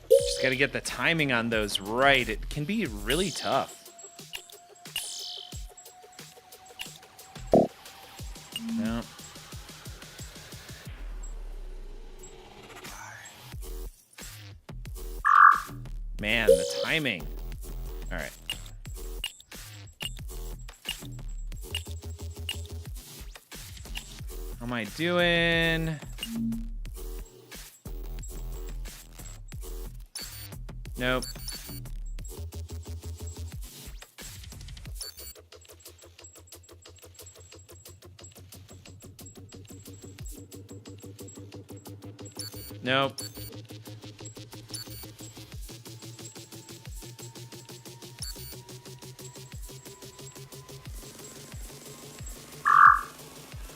Just gotta get the timing on those right. It can be really tough. No. Man, the timing. All right. How am I doing? Nope. Nope.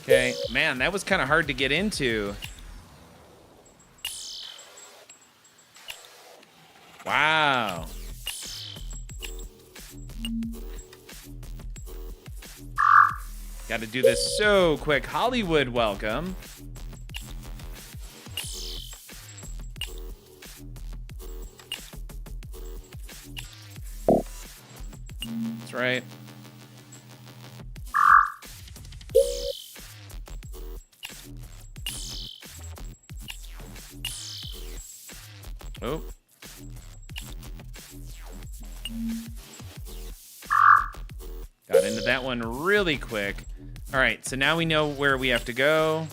Okay, man, that was kind of hard to get into. Wow. Got to do this so quick. Hollywood, welcome. That's right. Oh. Got into that one really quick. All right, so now we know where we have to go.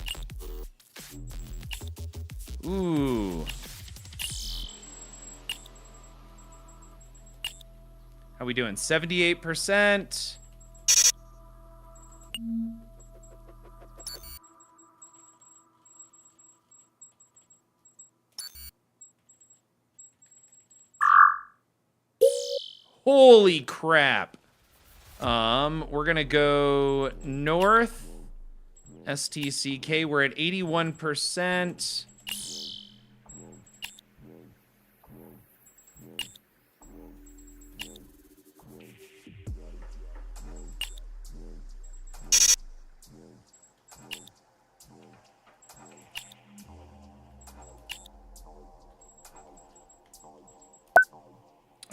Ooh. How we doing? 78%. Holy crap. We're gonna go north. STCK, we're at 81%.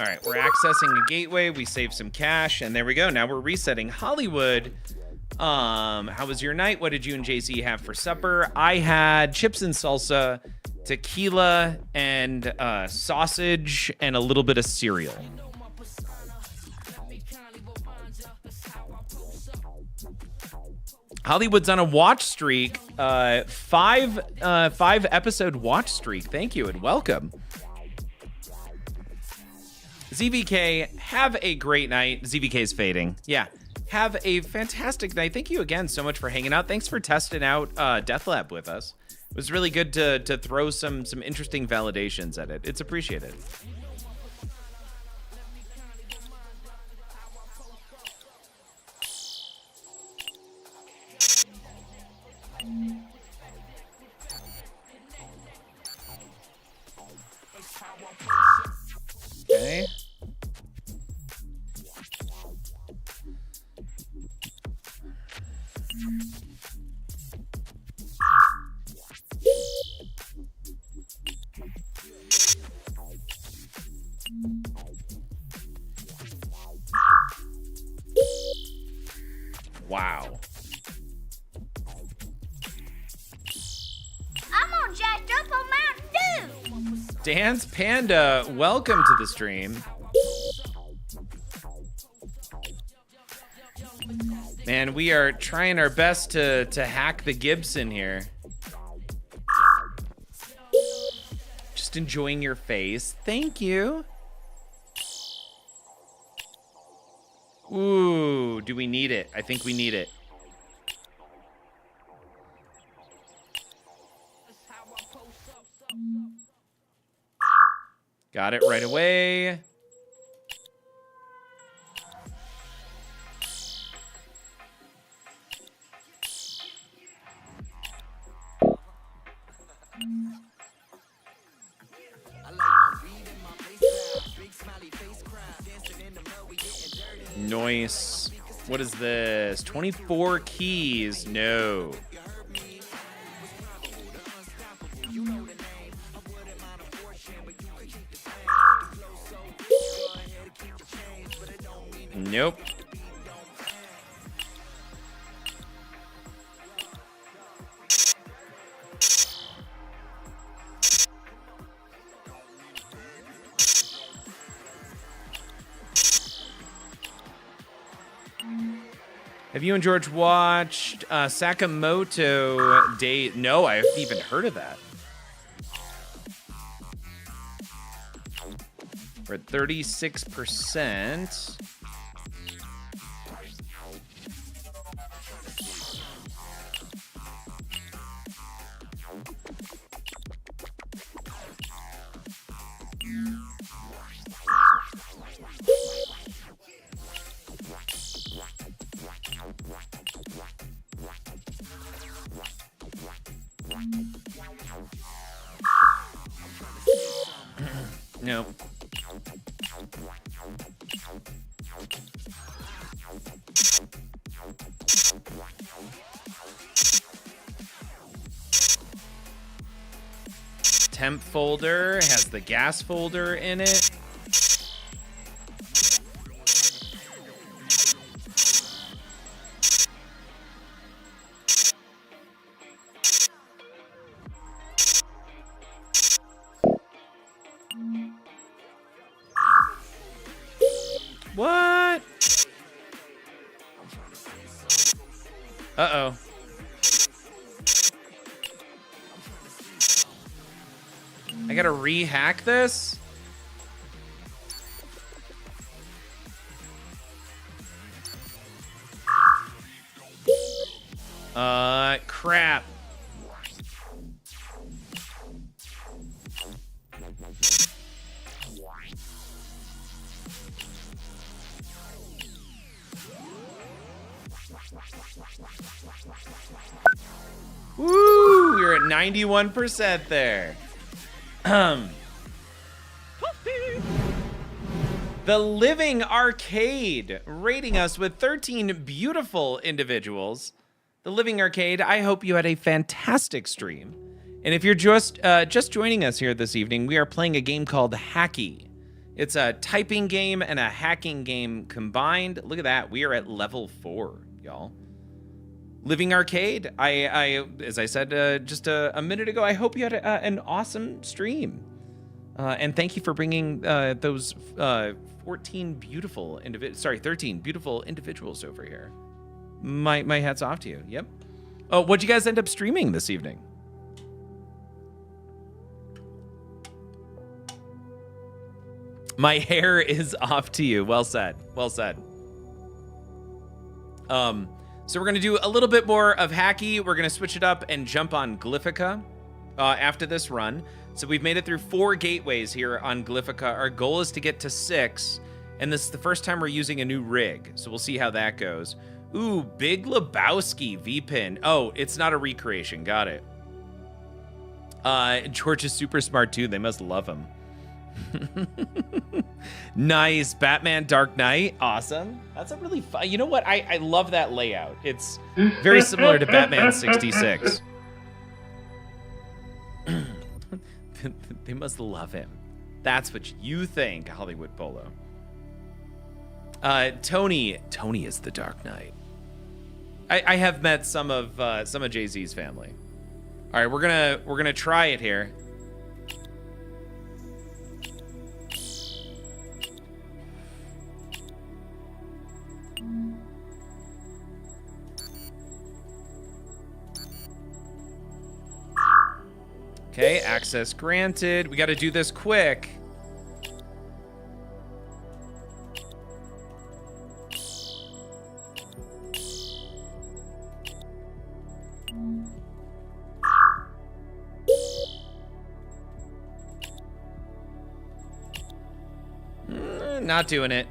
All right, we're accessing a gateway. We saved some cash, and there we go. Now we're resetting Hollywood. How was your night? What did you and JC have for supper? I had chips and salsa, tequila, and sausage, and a little bit of cereal. Hollywood's on a watch streak, five episode watch streak. Thank you and welcome. ZVK, have a great night. ZVK's fading. Yeah, have a fantastic night. Thank you again so much for hanging out. Thanks for testing out DeathLab with us. It was really good to throw some interesting validations at it. It's appreciated. Okay. Wow. I'm on jacked up on Mountain Dew. Dance Panda, welcome to the stream. Man, we are trying our best to hack the Gibson here. Just enjoying your face. Thank you. Ooh, do we need it? I think we need it. Got it right away. Nice. What is this? 24 keys. No. Nope. Have you and George watched Sakamoto Day? No, I haven't even heard of that. We're at 36%. No. Temp folder has the gas folder in it. What? Uh-oh. I gotta re-hack this? Crap. Woo! You're at 91% there. The Living Arcade rating us with 13 beautiful individuals. The Living Arcade, I hope you had a fantastic stream. And if you're just joining us here this evening, we are playing a game called Hacky. It's a typing game and a hacking game combined. Look at that. We are at level 4, y'all. Living Arcade, I as I said just a minute ago, I hope you had an awesome stream. And thank you for bringing those 13 beautiful individuals over here. My hat's off to you. Yep. Oh, what'd you guys end up streaming this evening? My hair is off to you. Well said. Well said. So we're going to do a little bit more of Hacky. We're going to switch it up and jump on Glyphica after this run. So we've made it through 4 gateways here on Glyphica. Our goal is to get to 6, and this is the first time we're using a new rig. So we'll see how that goes. Ooh, Big Lebowski V-Pin. Oh, it's not a recreation. Got it. George is super smart, too. They must love him. Nice. Batman Dark Knight. Awesome. That's a really fun. You know what? I love that layout. It's very similar to Batman 66. They must love him. That's what you think, Hollywood Polo. Tony is the Dark Knight. I have met some of Jay-Z's family. All right, we're gonna try it here. Okay, access granted. We got to do this quick. Not doing it.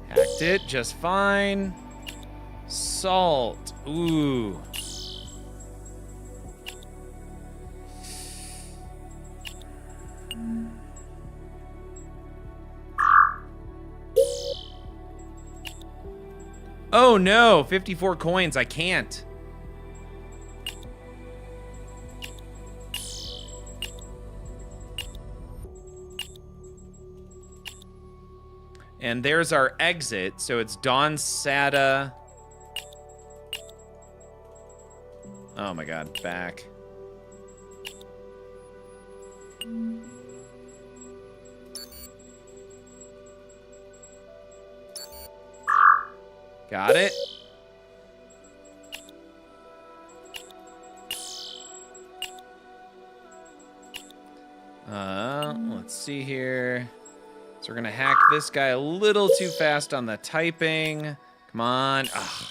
Hacked it just fine. Salt. Ooh. Oh no, 54 coins. I can't. And there's our exit. So it's Don Sada. Oh my God, back. Got it. see here. So we're gonna hack this guy a little too fast on the typing. Come on. Ugh.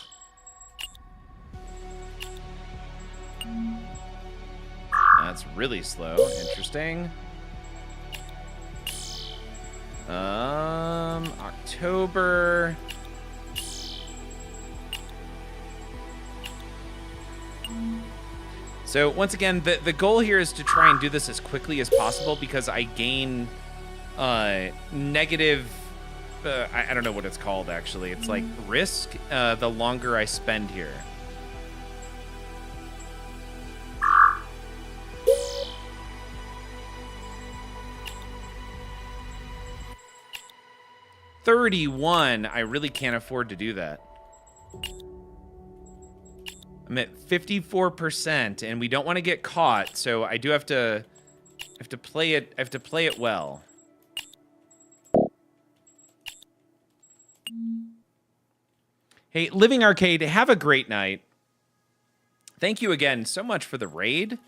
That's really slow. Interesting. October. So once again, the goal here is to try and do this as quickly as possible because I gain negative, I don't know what it's called actually. It's like risk the longer I spend here. $31. I really can't afford to do that. I'm at 54%, and we don't want to get caught, so I do have to play it. I have to play it well. Hey, Living Arcade, have a great night. Thank you again so much for the raid.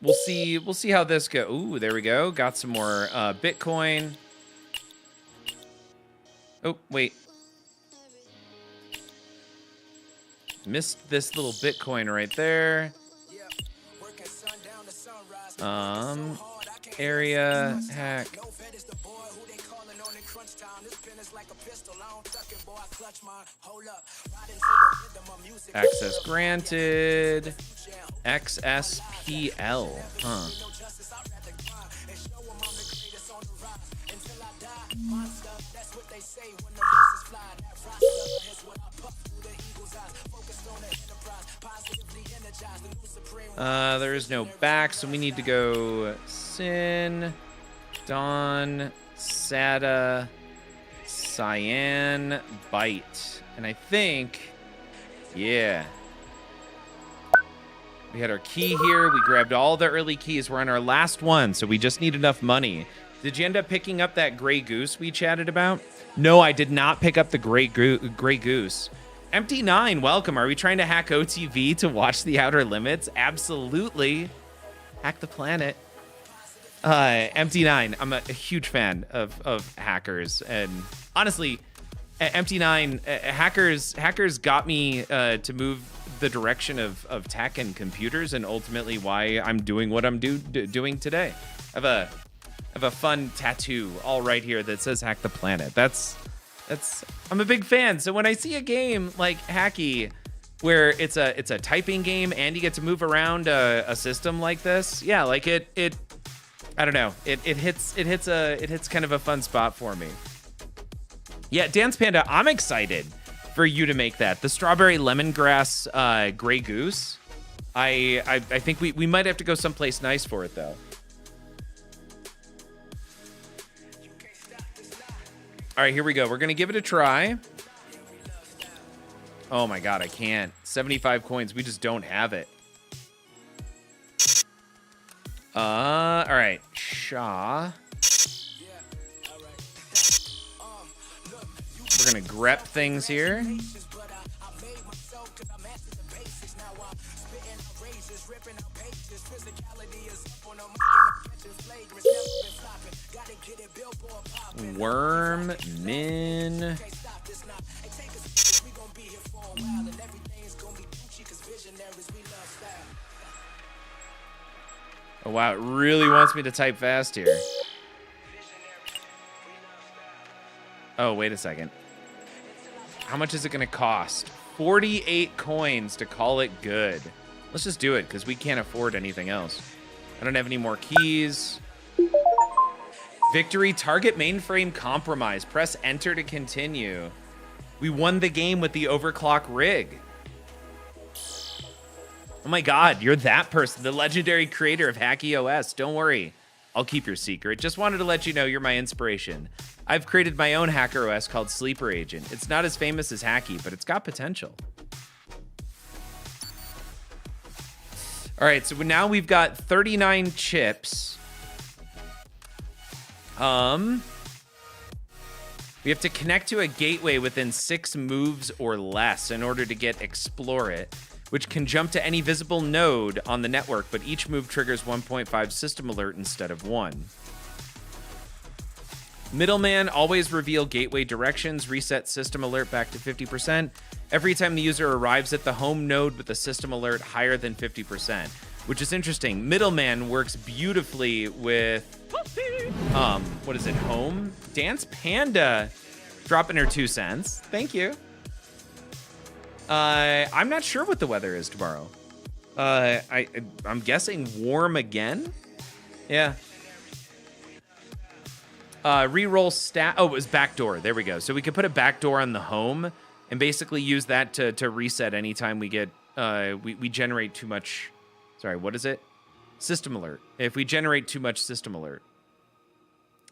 We'll see how this goes. Ooh, there we go. Got some more Bitcoin. Oh, wait. Missed this little Bitcoin right there. Area hack. Access granted. XSPL. Huh. There is no back, so we need to go Sin, Dawn, Sada, Cyan, Bite. And I think, yeah. We had our key here. We grabbed all the early keys. We're on our last one, so we just need enough money. Did you end up picking up that gray goose we chatted about? No, I did not pick up the gray goose. Empty 9, welcome. Are we trying to hack OTV to watch The Outer Limits? Absolutely. Hack the planet. Empty 9, I'm a huge fan of hackers. And honestly, Empty 9, hackers got me to move the direction of tech and computers, and ultimately why I'm doing what I'm doing today. I have a fun tattoo all right here that says "Hack the Planet." That's I'm a big fan. So when I see a game like Hacky, where it's a typing game and you get to move around a system like this, yeah, like it I don't know, it hits kind of a fun spot for me. Yeah, Dance Panda, I'm excited for you to make that. The strawberry lemongrass gray goose. I think we might have to go someplace nice for it though. All right, here we go. We're gonna give it a try. Oh my God, I can't. 75 coins, we just don't have it. All right, Shaw. We're gonna grep things here. Worm, min. Oh wow, it really wants me to type fast here. Oh, wait a second. How much is it gonna cost? 48 coins to call it good. Let's just do it, because we can't afford anything else. I don't have any more keys. Victory, target mainframe compromise. Press enter to continue. We won the game with the overclock rig. Oh my God, you're that person, the legendary creator of Hacky OS. Don't worry, I'll keep your secret. Just wanted to let you know you're my inspiration. I've created my own hacker OS called Sleeper Agent. It's not as famous as Hacky, but it's got potential. All right, so now we've got 39 chips. We have to connect to a gateway within 6 moves or less in order to get Explore It. which can jump to any visible node on the network, but each move triggers 1.5 system alert instead of 1. Middleman, always reveal gateway directions, reset system alert back to 50%. Every time the user arrives at the home node with a system alert higher than 50%, which is interesting. Middleman works beautifully with, what is it, home? Dance Panda dropping her 2 cents. Thank you. I'm not sure what the weather is tomorrow. I'm guessing warm again? Yeah. Reroll stat. Oh, it was backdoor. There we go. So we could put a backdoor on the home and basically use that to reset anytime we get we generate too much. Sorry, what is it? System alert. If we generate too much system alert.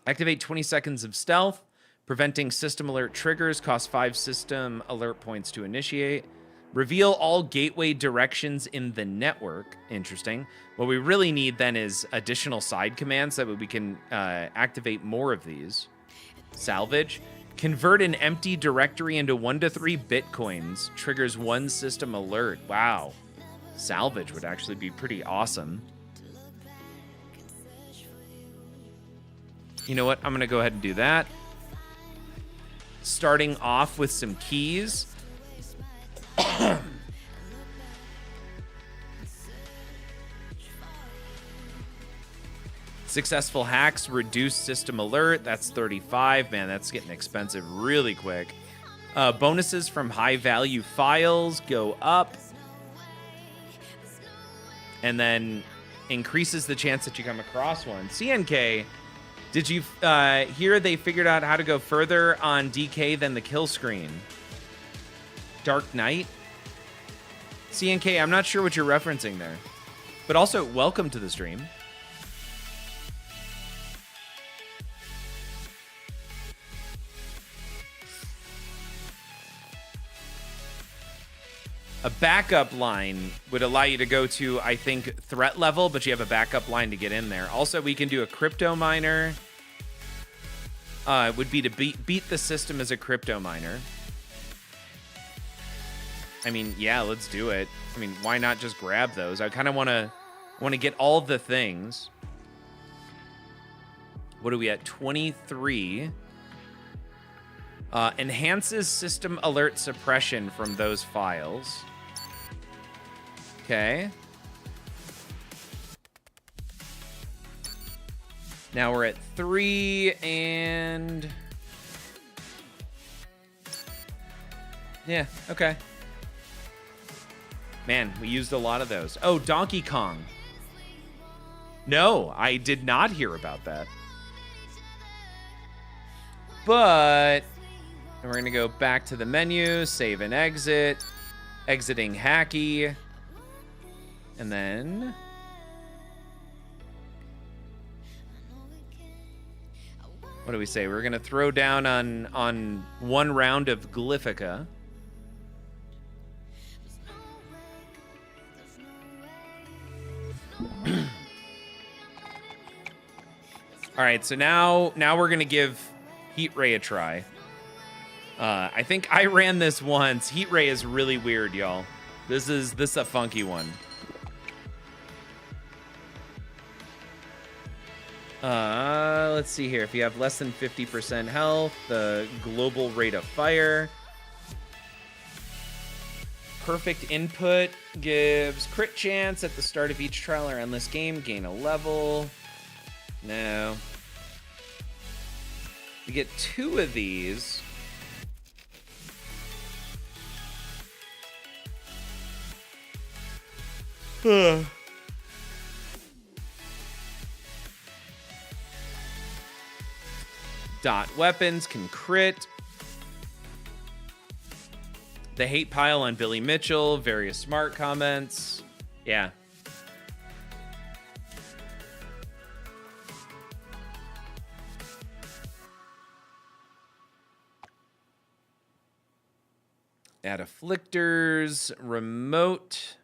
Activate 20 seconds of stealth. Preventing system alert triggers. Costs 5 system alert points to initiate. Reveal all gateway directions in the network. Interesting. What we really need then is additional side commands so that we can activate more of these. Salvage. Convert an empty directory into 1 to 3 bitcoins. Triggers 1 system alert. Wow. Salvage would actually be pretty awesome. You know what? I'm going to go ahead and do that. Starting off with some keys. Successful hacks reduce system alert. That's 35. Man, that's getting expensive really quick. Bonuses from high value files go up. And then increases the chance that you come across one. CNK, did you hear they figured out how to go further on DK than the kill screen? Dark Knight? CNK, I'm not sure what you're referencing there. But also, welcome to the stream. A backup line would allow you to go to, I think, threat level, but you have a backup line to get in there. Also, we can do a crypto miner. Would be to beat the system as a crypto miner. I mean, yeah, let's do it. I mean, why not just grab those? I kind of want to get all the things. What are we at? 23. Enhances system alert suppression from those files. Okay. Now we're at 3 and... yeah, okay. Man, we used a lot of those. Oh, Donkey Kong. No, I did not hear about that. But we're going to go back to the menu, save and exit, exiting Hacky, and then... what do we say? We're going to throw down on 1 round of Glyphica. All right, so now we're going to give Heat Ray a try. I think I ran this once. Heat Ray is really weird, y'all. This is a funky one. Let's see here. If you have less than 50% health, the global rate of fire. Perfect input gives crit chance at the start of each trial or endless game. Gain a level. No. We get 2 of these. Dot weapons can crit. The hate pile on Billy Mitchell. Various smart comments. Yeah. Add afflictors. Remote.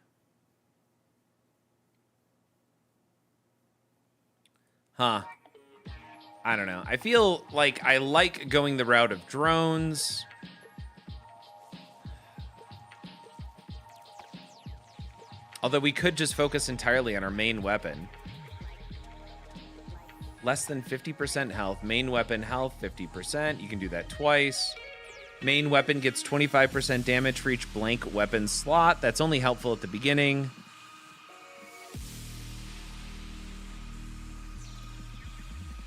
Huh. I don't know. I feel like I like going the route of drones. Although we could just focus entirely on our main weapon. Less than 50% health. Main weapon health, 50%. You can do that twice. Main weapon gets 25% damage for each blank weapon slot. That's only helpful at the beginning.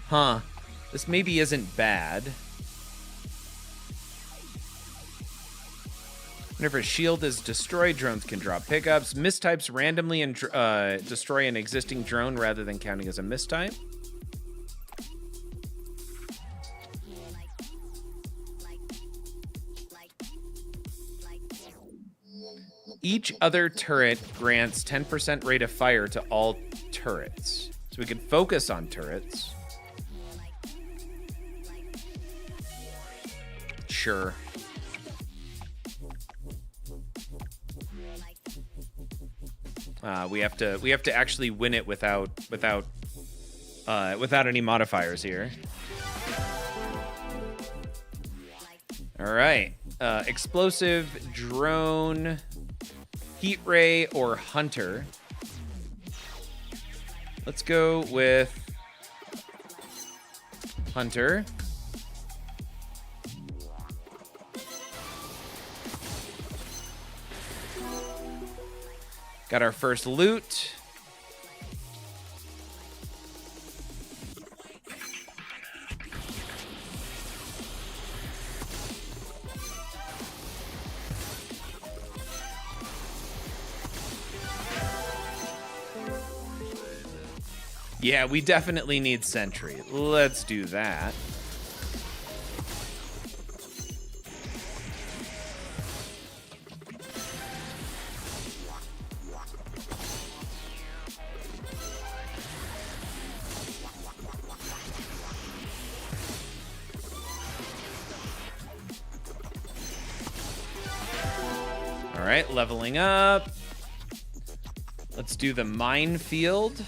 Huh. This maybe isn't bad. Whenever a shield is destroyed, drones can drop pickups. Mistypes randomly and destroy an existing drone rather than counting as a mistype. Each other turret grants 10% rate of fire to all turrets. So we can focus on turrets. Sure. We have to actually win it without any modifiers here. All right. Explosive, drone, heat ray, or hunter. Let's go with hunter. Got our first loot. Yeah, we definitely need sentry. Let's do that. All right, leveling up. Let's do the minefield.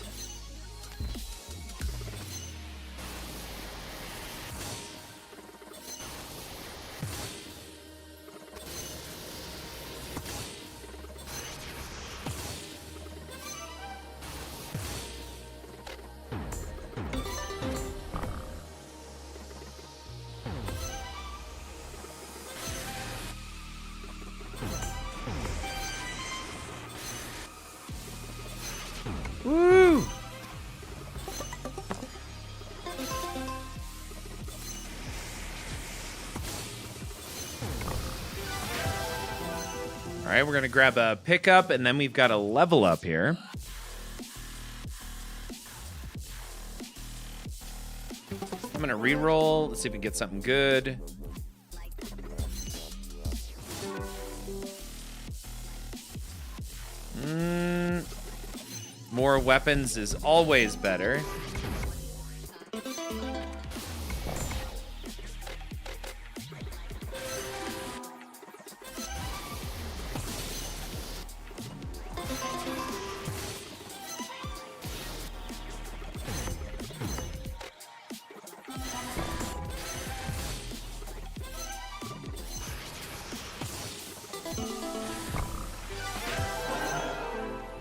Woo! All right, we're going to grab a pickup, and then we've got a level up here. I'm going to reroll. Let's see if we can get something good. More weapons is always better.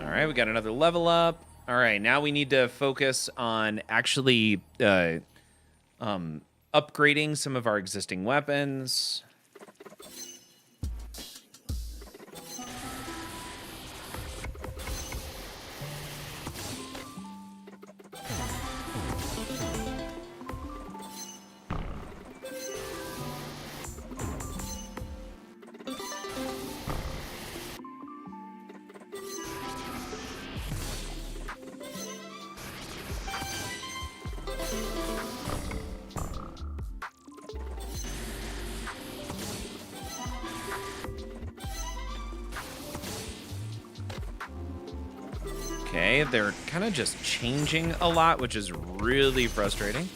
All right, we got another level up. All right, now we need to focus on actually upgrading some of our existing weapons. Okay, they're kind of just changing a lot, which is really frustrating.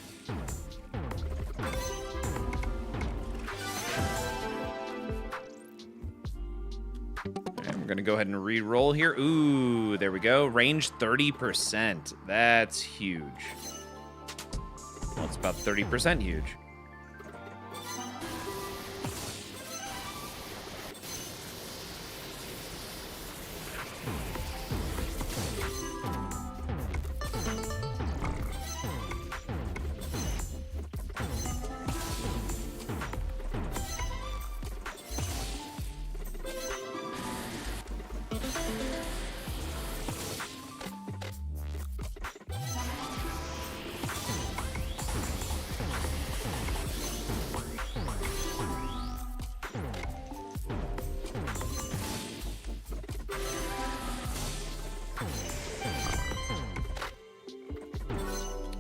Okay, we're gonna go ahead and re-roll here. Ooh, there we go. Range 30%. That's huge. Well, it's about 30% huge.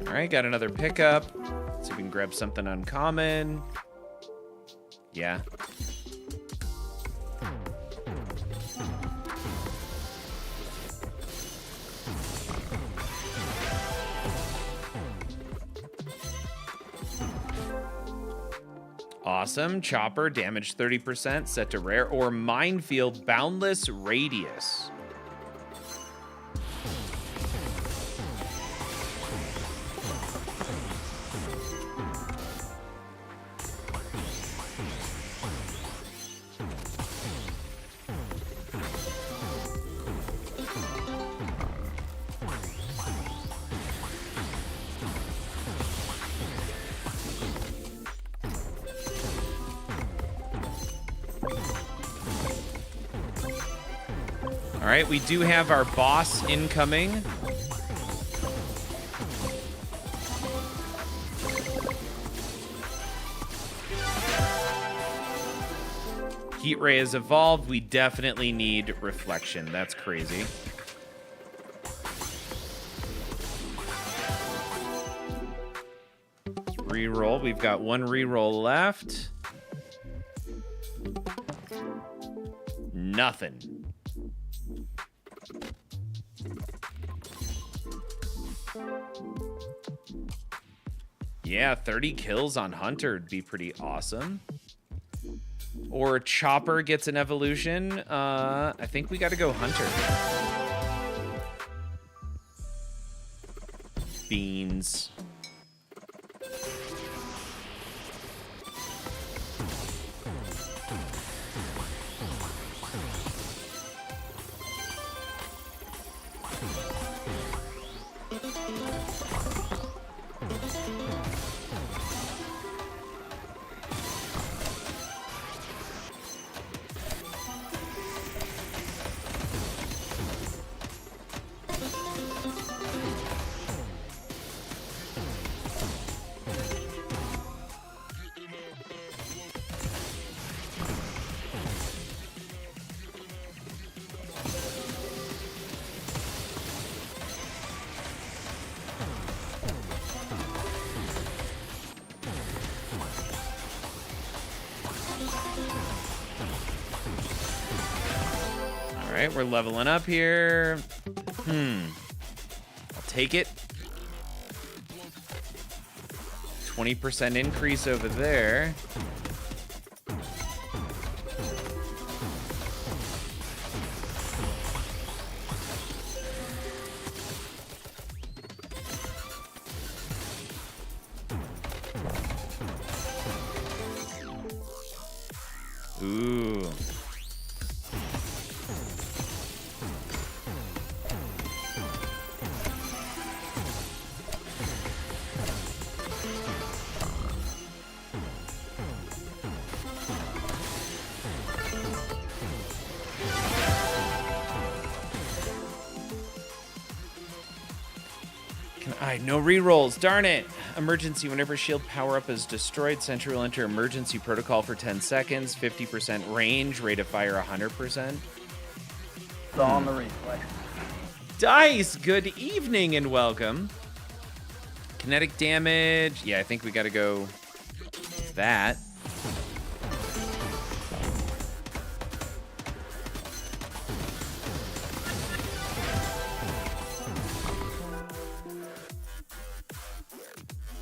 All right, got another pickup. Let's see if we can grab something uncommon. Yeah. Awesome. Chopper, damage 30%, set to rare. Or Minefield, boundless radius. All right, we do have our boss incoming. Heat Ray has evolved. We definitely need reflection. That's crazy. Reroll. We've got one reroll left. Nothing. Yeah, 30 kills on Hunter would be pretty awesome. Or Chopper gets an evolution. I think we got to go Hunter. Beans. All right, we're leveling up here. I'll take it. 20% increase over there. Ooh. No rerolls, darn it. Emergency, whenever shield power-up is destroyed, Sentry will enter emergency protocol for 10 seconds, 50% range, rate of fire 100%. It's all on the reflex. Dice, good evening and welcome. Kinetic damage, yeah, I think we gotta go that.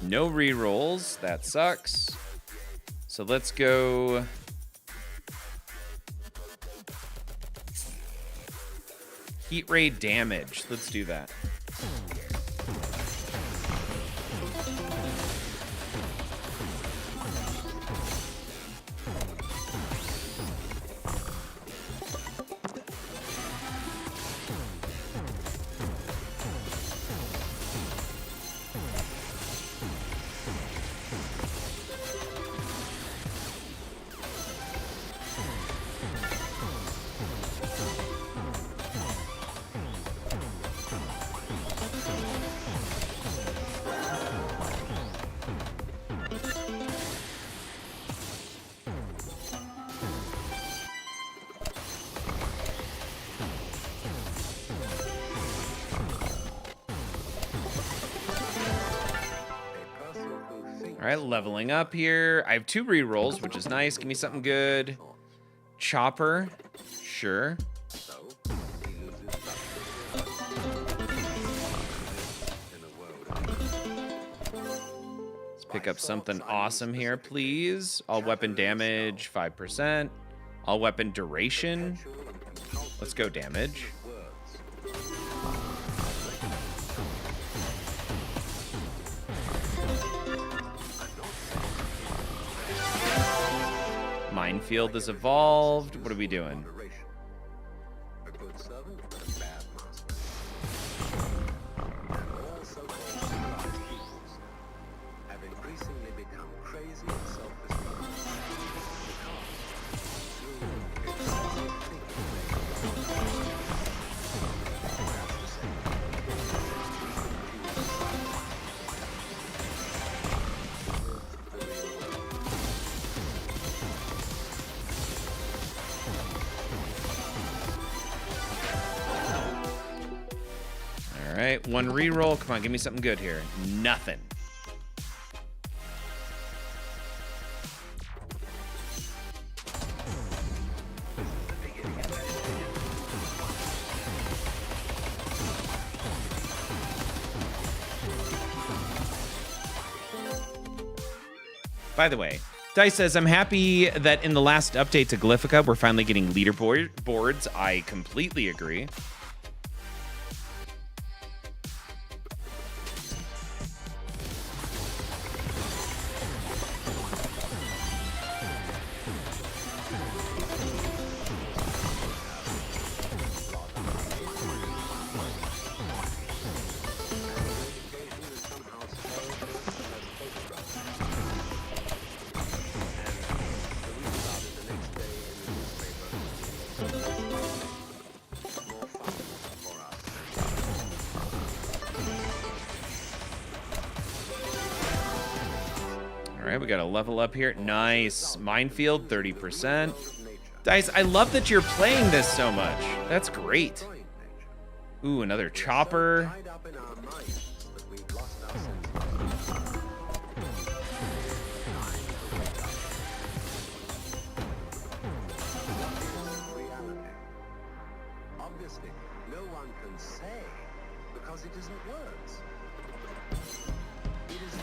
No rerolls. That sucks. So let's go. Heat ray damage. Let's do that. All right, leveling up here. I have 2 rerolls, which is nice. Give me something good. Chopper. Sure. Let's pick up something awesome here, please. All weapon damage, 5%. All weapon duration. Let's go damage. Minefield is evolved. What are we doing? All right, 1 reroll. Come on, give me something good here. Nothing. By the way, Dice says, I'm happy that in the last update to Glyphica, we're finally getting leaderboards. I completely agree. All right, we got a level up here. Nice. Minefield, 30%. Dice, I love that you're playing this so much. That's great. Ooh, another chopper. Obviously, no one can say because it isn't words. It isn't.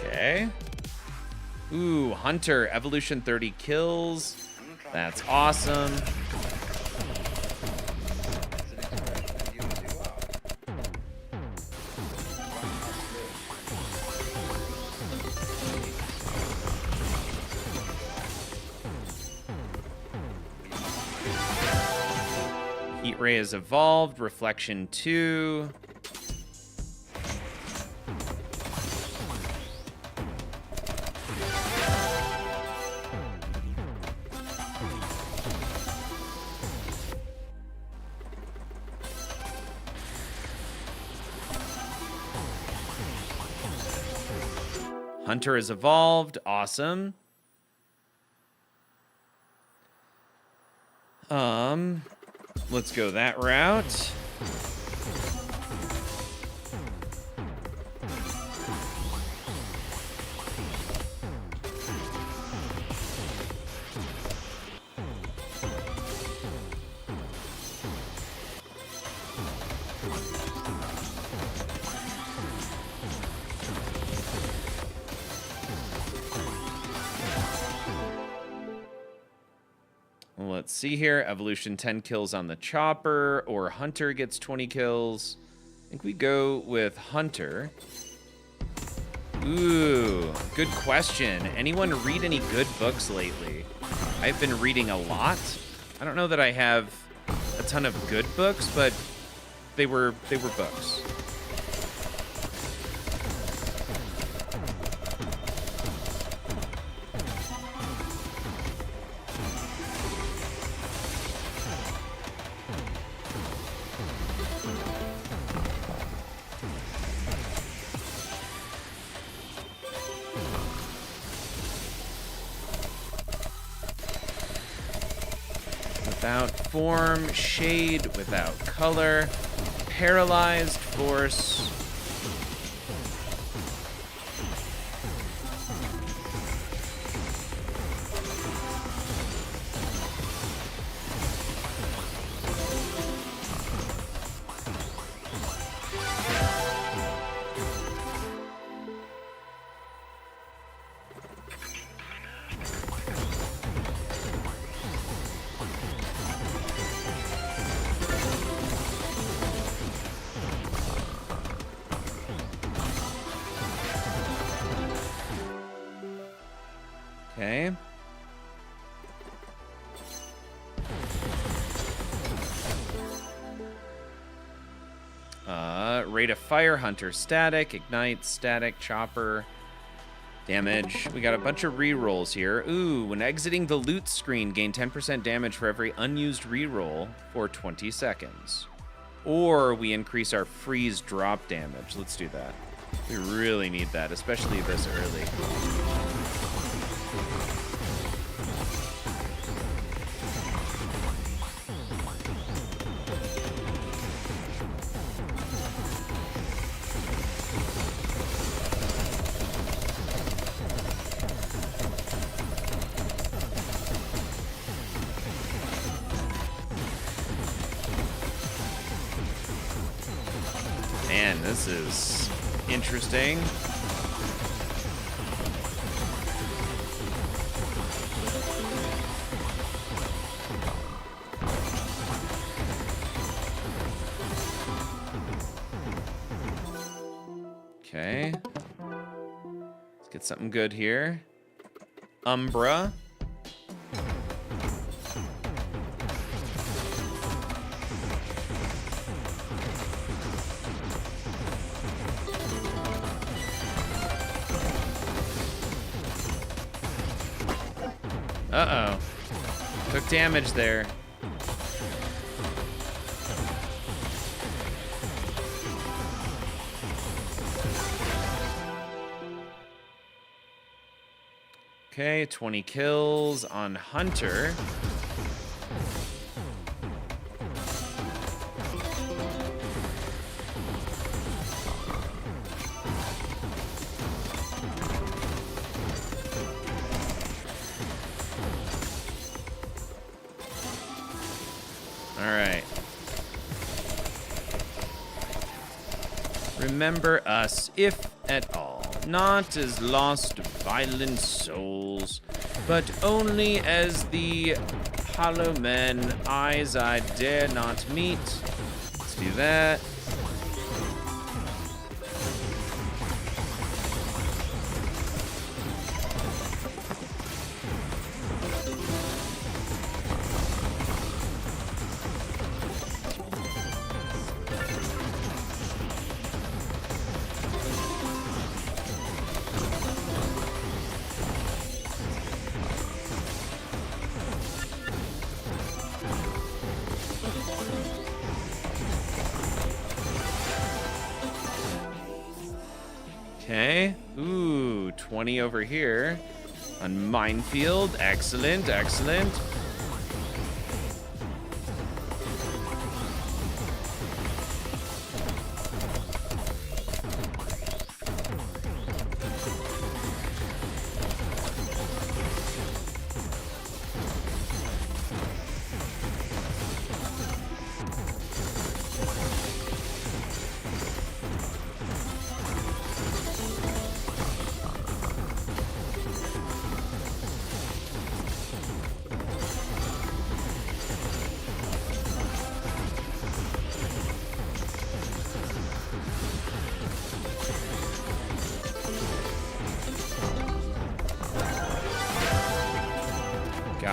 Okay. Ooh, Hunter, evolution 30 kills. That's awesome. Heat Ray has evolved. Reflection 2. Hunter has evolved. Awesome. Let's go that route. Let's see here. Evolution 10 kills on the chopper, or Hunter gets 20 kills. I think we go with Hunter. Ooh, good question. Anyone read any good books lately? I've been reading a lot. I don't know that I have a ton of good books, but they were books. Without form, shade without color, paralyzed force. Okay. Rate of fire, hunter static, ignite, static, chopper, damage. We got a bunch of rerolls here. Ooh, when exiting the loot screen, gain 10% damage for every unused reroll for 20 seconds. Or we increase our freeze drop damage. Let's do that. We really need that, especially this early. Man, this is interesting. Okay. Let's get something good here. Umbra. Uh-oh. Took damage there. Okay, 20 kills on Hunter. Alright. Remember us, if at all, not as lost violent souls, but only as the hollow men, eyes I dare not meet. Let's do that. Okay. Ooh, 20 over here on Minefield. Excellent, excellent.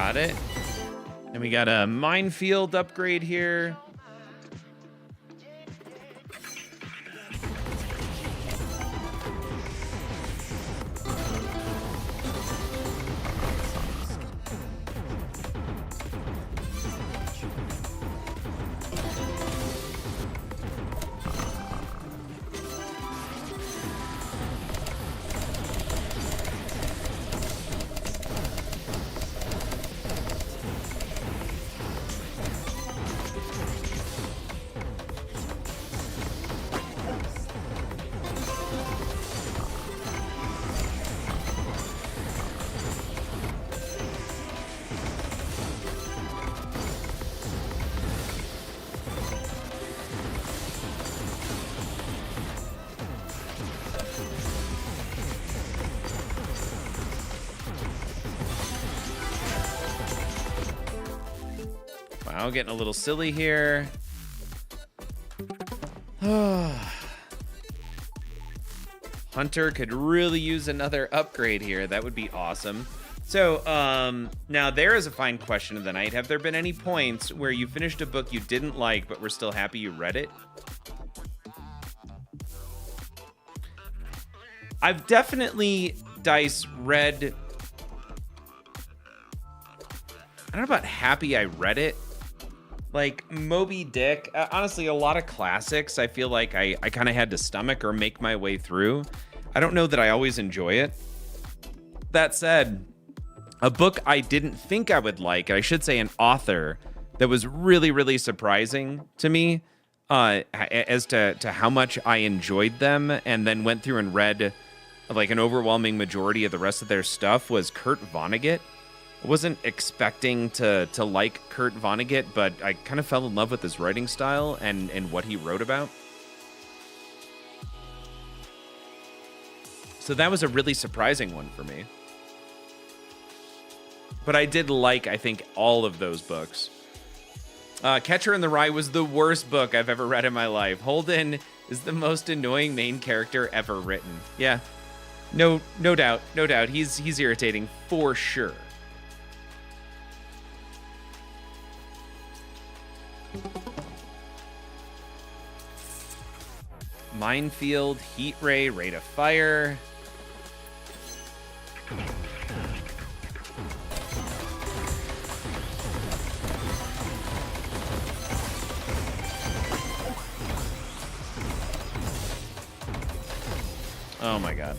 Got it. And we got a minefield upgrade here. Wow, getting a little silly here. Hunter could really use another upgrade here. That would be awesome. So, now there is a fine question of the night. Have there been any points where you finished a book you didn't like, but were still happy you read it? I've definitely, Dice, read... I don't know about happy I read it. Like Moby Dick, honestly, a lot of classics, I feel like I kind of had to stomach or make my way through. I don't know that I always enjoy it. That said, a book I didn't think I would like, I should say an author that was really, really surprising to me as to how much I enjoyed them, and then went through and read like an overwhelming majority of the rest of their stuff, was Kurt Vonnegut. I wasn't expecting to like Kurt Vonnegut, but I kind of fell in love with his writing style and what he wrote about. So that was a really surprising one for me. But I did like, I think, all of those books. Catcher in the Rye was the worst book I've ever read in my life. Holden is the most annoying main character ever written. Yeah, no doubt. He's irritating for sure. Minefield, Heat Ray, Rate of Fire. Oh my god.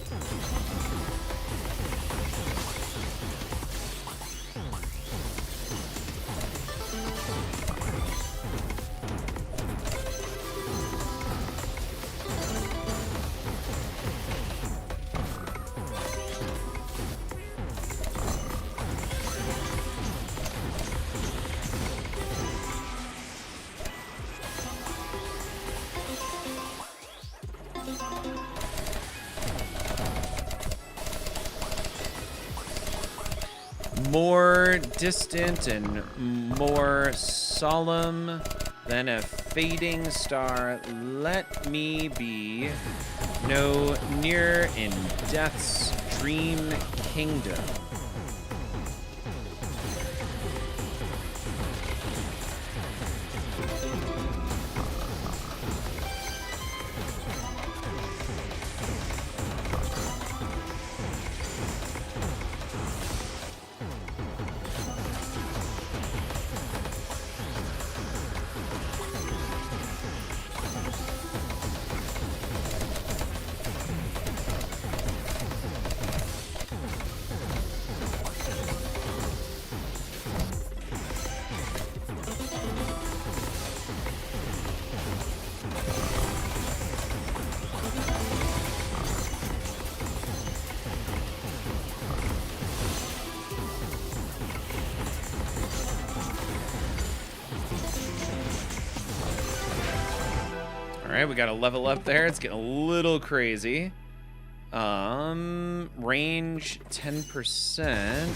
More distant and more solemn than a fading star, let me be, no near in death's dream kingdom. All right, we got a level up there. It's getting a little crazy. Range 10%.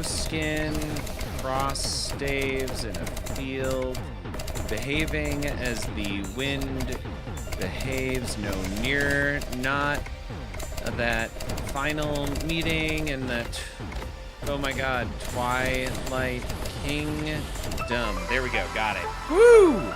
skin, cross staves in a field, behaving as the wind behaves, no near, not that final meeting and that, oh my god, Twilight Kingdom. There we go, got it. Woo!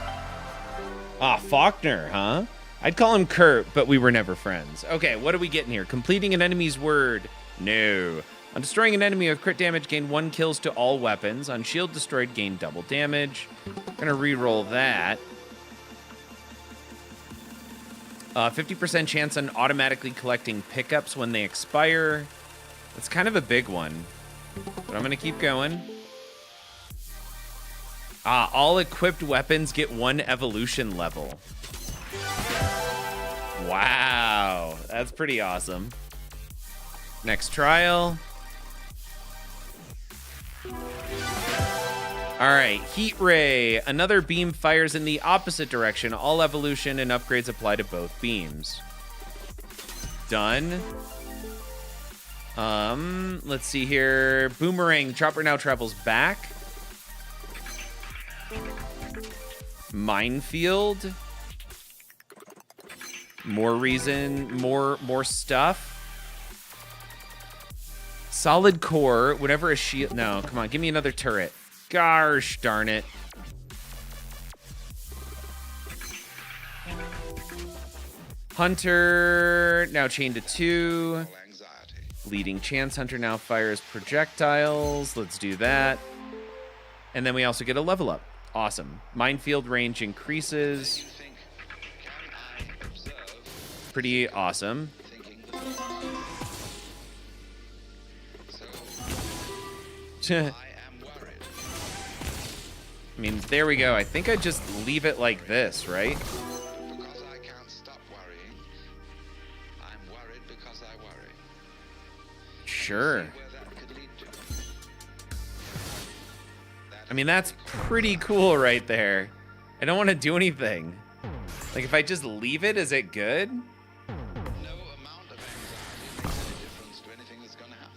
Ah, Faulkner, huh? I'd call him Kurt, but we were never friends. Okay, what are we getting here? Completing an enemy's word. No. On destroying an enemy with crit damage, gain 1 kills to all weapons. On shield destroyed, gain double damage. I'm gonna re-roll that. 50% chance on automatically collecting pickups when they expire. That's kind of a big one, but I'm gonna keep going. All equipped weapons get 1 evolution level. Wow, that's pretty awesome. Next trial. All right, Heat Ray. Another beam fires in the opposite direction. All evolution and upgrades apply to both beams. Done. Let's see here. Boomerang. Chopper now travels back. Minefield. More reason, more stuff. Solid core. Whatever a shield. No, come on, give me another turret. Gosh darn it. Hunter now chained to 2. Leading chance. Hunter now fires projectiles. Let's do that. And then we also get a level up. Awesome. Minefield range increases. Pretty awesome. I mean, there we go. I think I just leave it like this, right? Because I can't stop worrying. I'm worried because I worry. Sure. See where that could lead to. I mean, that's pretty cool right there. I don't want to do anything. Like, if I just leave it, is it good? No amount of anxiety makes any difference to anything that's going to happen.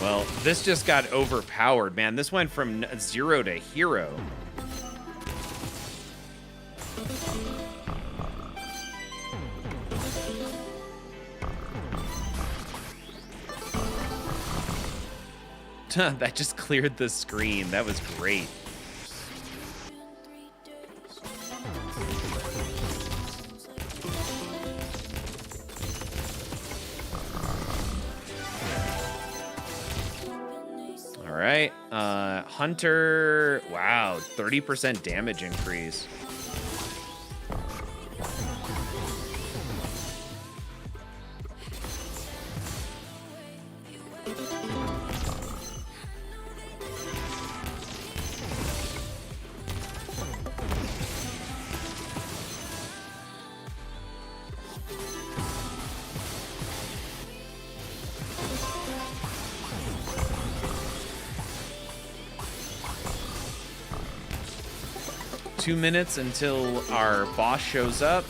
Well, this just got overpowered, man. This went from 0 to hero. That just cleared the screen. That was great. All right, Hunter, wow, 30% damage increase. Two minutes until our boss shows up.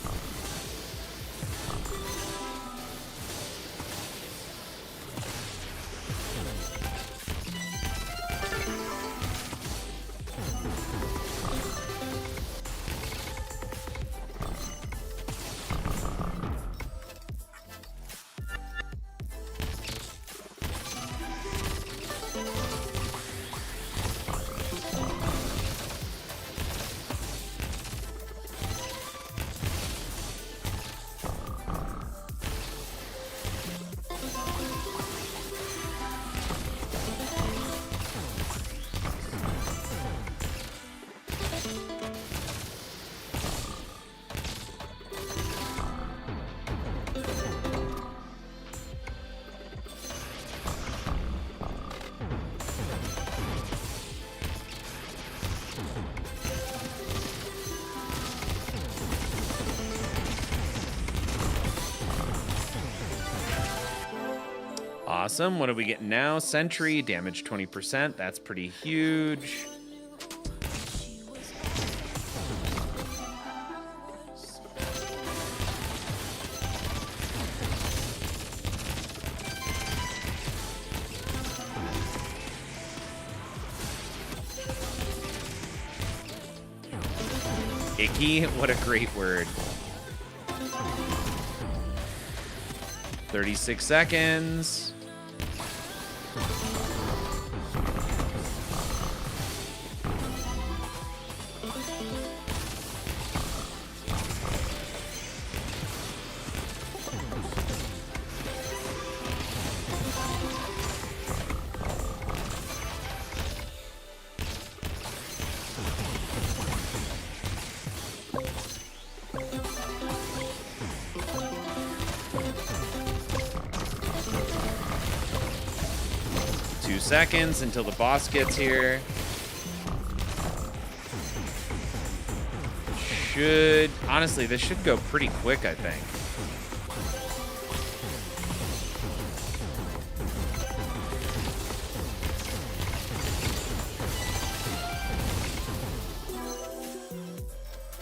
Awesome. What are we getting now? Sentry, damage 20%. That's pretty huge. Icky, what a great word. 36 seconds. Seconds until the boss gets here. Honestly, this should go pretty quick, I think.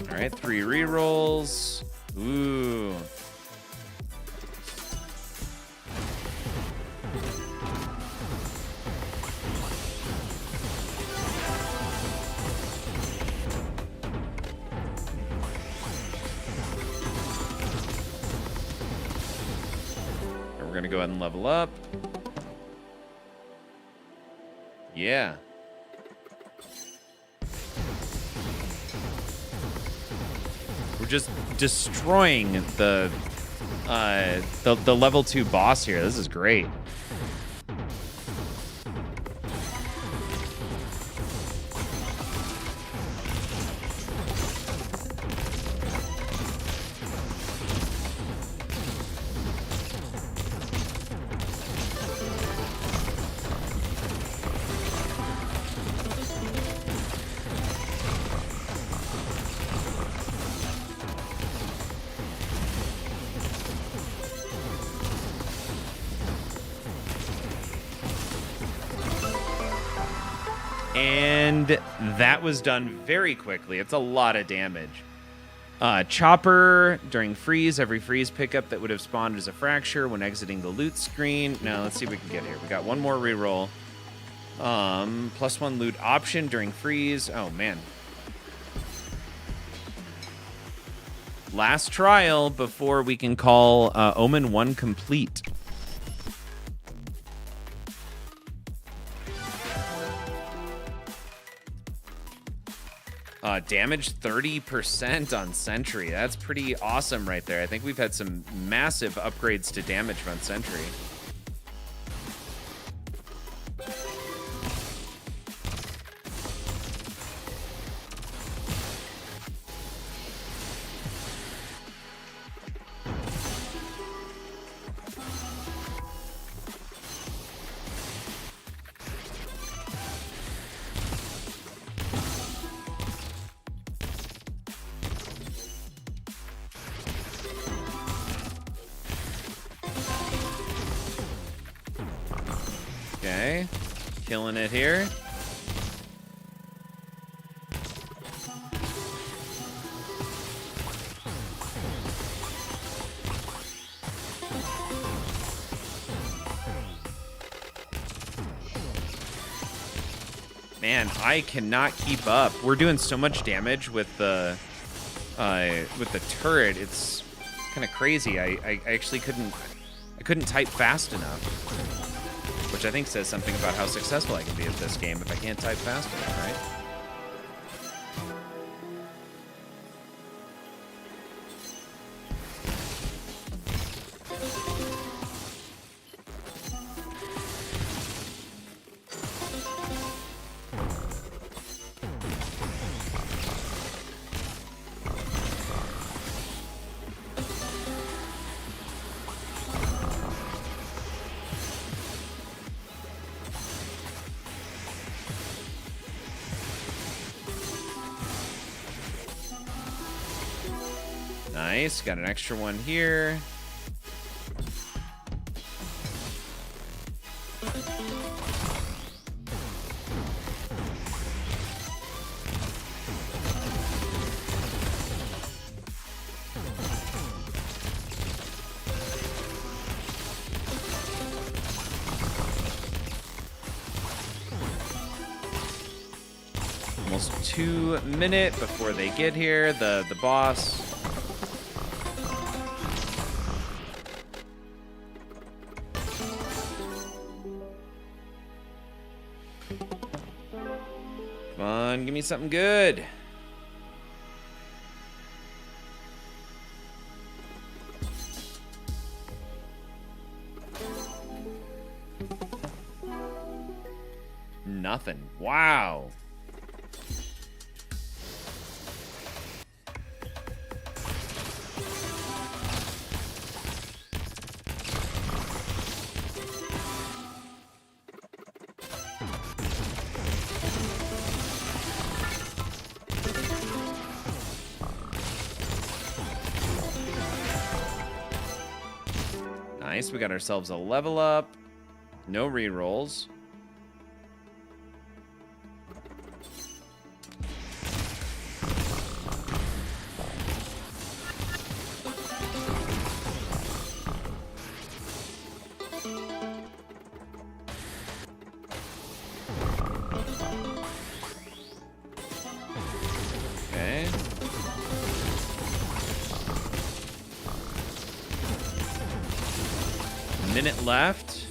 All right, 3 rerolls. Ooh. Go ahead and level up. Yeah. We're just destroying the level 2 boss here. This is great. And that was done very quickly. It's a lot of damage. Chopper during freeze. Every freeze pickup that would have spawned as a fracture when exiting the loot screen. Now, let's see if we can get here. We got one more reroll. +1 loot option during freeze. Oh, man. Last trial before we can call Omen 1 complete. Damage 30% on Sentry. That's pretty awesome right there. I think we've had some massive upgrades to damage on Sentry. Okay, killing it here. Man, I cannot keep up. We're doing so much damage with the turret. It's kind of crazy. I actually couldn't type fast enough. Which I think says something about how successful I can be at this game if I can't type fast enough, right? Nice, got an extra one here. Almost 2 minutes before they get here, the boss. Come on, give me something good. Nothing. Wow. Nice, we got ourselves a level up. No rerolls. Okay. Minute left.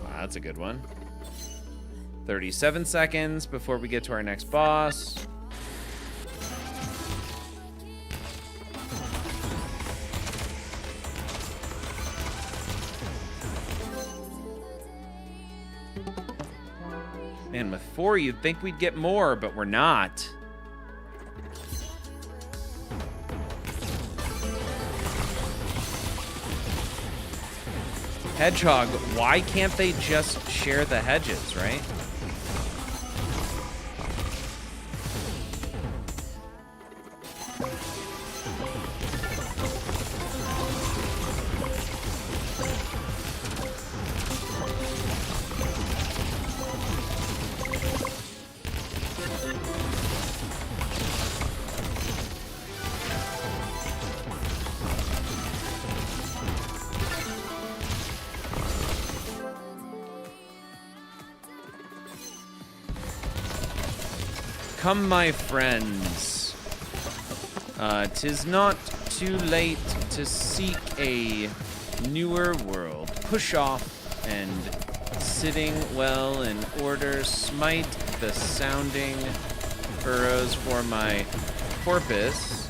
Wow, that's a good one. 37 seconds before we get to our next boss. Man, with 4, you'd think we'd get more, but we're not. Hedgehog, why can't they just share the hedges, right? Come, my friends. 'Tis not too late to seek a newer world. Push off and sitting well in order, smite the sounding furrows for my porpoise.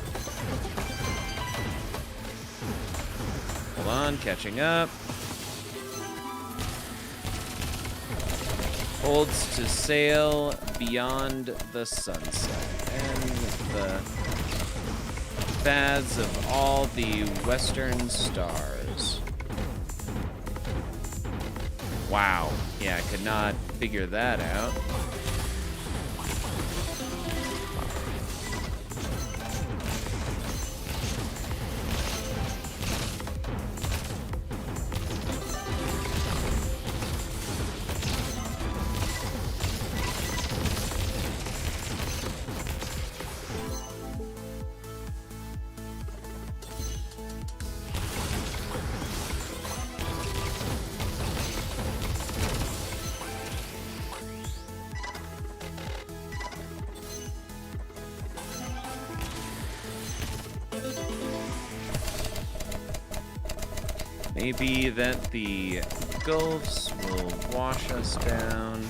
Hold on, catching up. Holds to sail beyond the sunset and the paths of all the western stars. Wow. Yeah, I could not figure that out. Maybe that the gulfs will wash us down.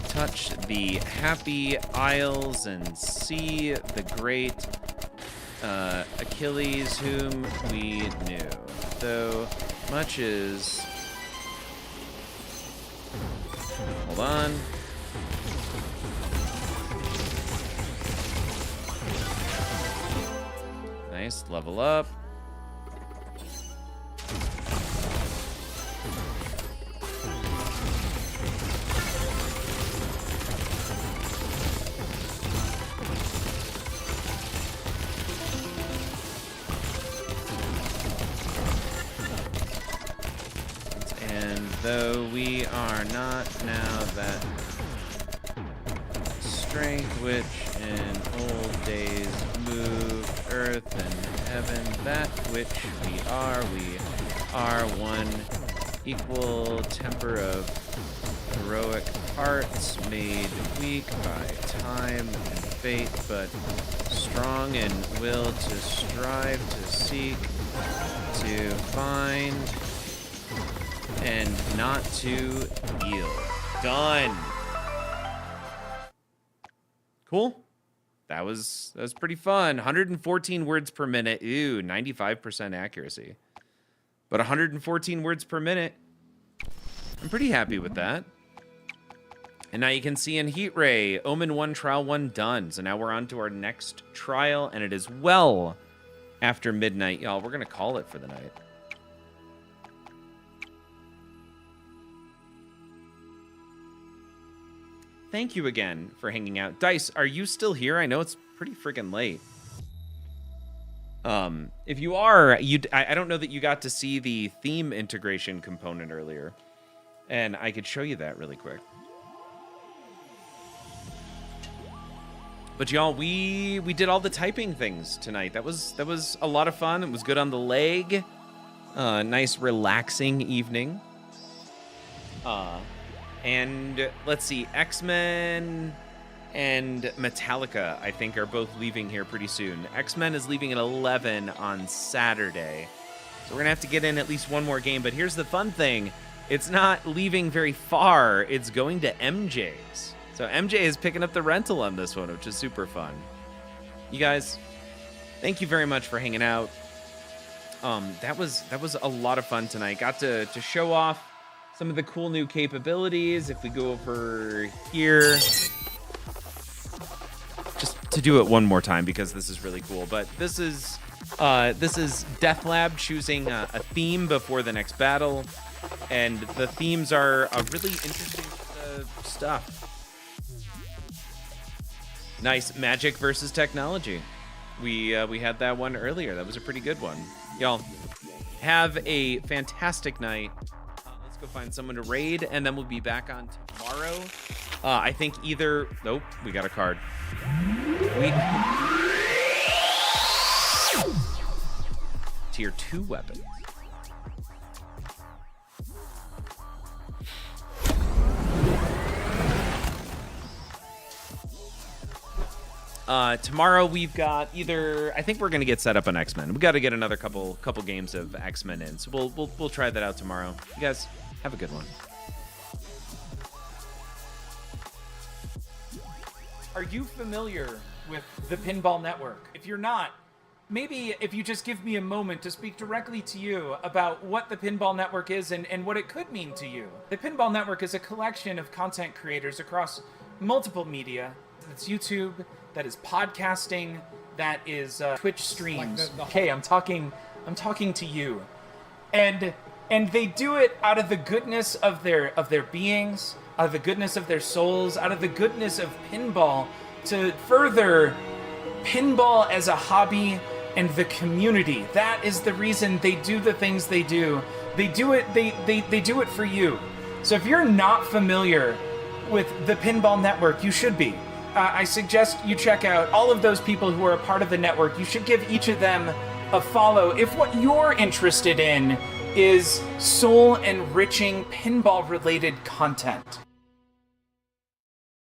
Touch the happy isles and see the great Achilles whom we knew, though much is... Hold on. Nice, level up. we are not now that strength which in old days moved earth and heaven, that which we are one equal temper of heroic hearts made weak by time and fate, but strong in will to strive, to seek, to find, and not to yield. Done. Cool. That was pretty fun. 114 words per minute. Ooh, 95% accuracy. But 114 words per minute. I'm pretty happy with that. And now you can see in Heat Ray, Omen 1, Trial 1 done. So now we're on to our next trial, and it is well after midnight. Y'all, we're going to call it for the night. Thank you again for hanging out. Dice, are you still here? I know it's pretty freaking late. If you are, I don't know that you got to see the theme integration component earlier. And I could show you that really quick. But y'all, we did all the typing things tonight. That was a lot of fun. It was good on the leg. Nice relaxing evening. And let's see, X-Men and Metallica, I think, are both leaving here pretty soon. X-Men is leaving at 11 on Saturday. So we're going to have to get in at least one more game. But here's the fun thing. It's not leaving very far. It's going to MJ's. So MJ is picking up the rental on this one, which is super fun. You guys, thank you very much for hanging out. That was a lot of fun tonight. Got to show off some of the cool new capabilities. If we go over here, just to do it one more time because this is really cool. But this is DeathLab choosing a theme before the next battle, and the themes are really interesting stuff. Nice magic versus technology. We had that one earlier. That was a pretty good one. Y'all, have a fantastic night. Let's go find someone to raid, and then we'll be back on tomorrow. I think either... Nope, we got a card. Tier 2 weapons. Tomorrow we've got either... I think we're gonna get set up on X-Men. We got to get another couple games of X-Men in, so we'll try that out tomorrow. You guys have a good one. Are you familiar with the Pinball Network? If you're not, maybe if you just give me a moment to speak directly to you about what the Pinball Network is and what it could mean to you. The Pinball Network is a collection of content creators across multiple media. That's YouTube, that is podcasting, that is Twitch streams. Okay, I'm talking to you. And they do it out of the goodness of their beings, out of the goodness of their souls, out of the goodness of pinball, to further pinball as a hobby and the community. That is the reason they do the things they do. They do it for you. So if you're not familiar with the Pinball Network, you should be. I suggest you check out all of those people who are a part of the network. You should give each of them a follow if what you're interested in is soul-enriching pinball-related content.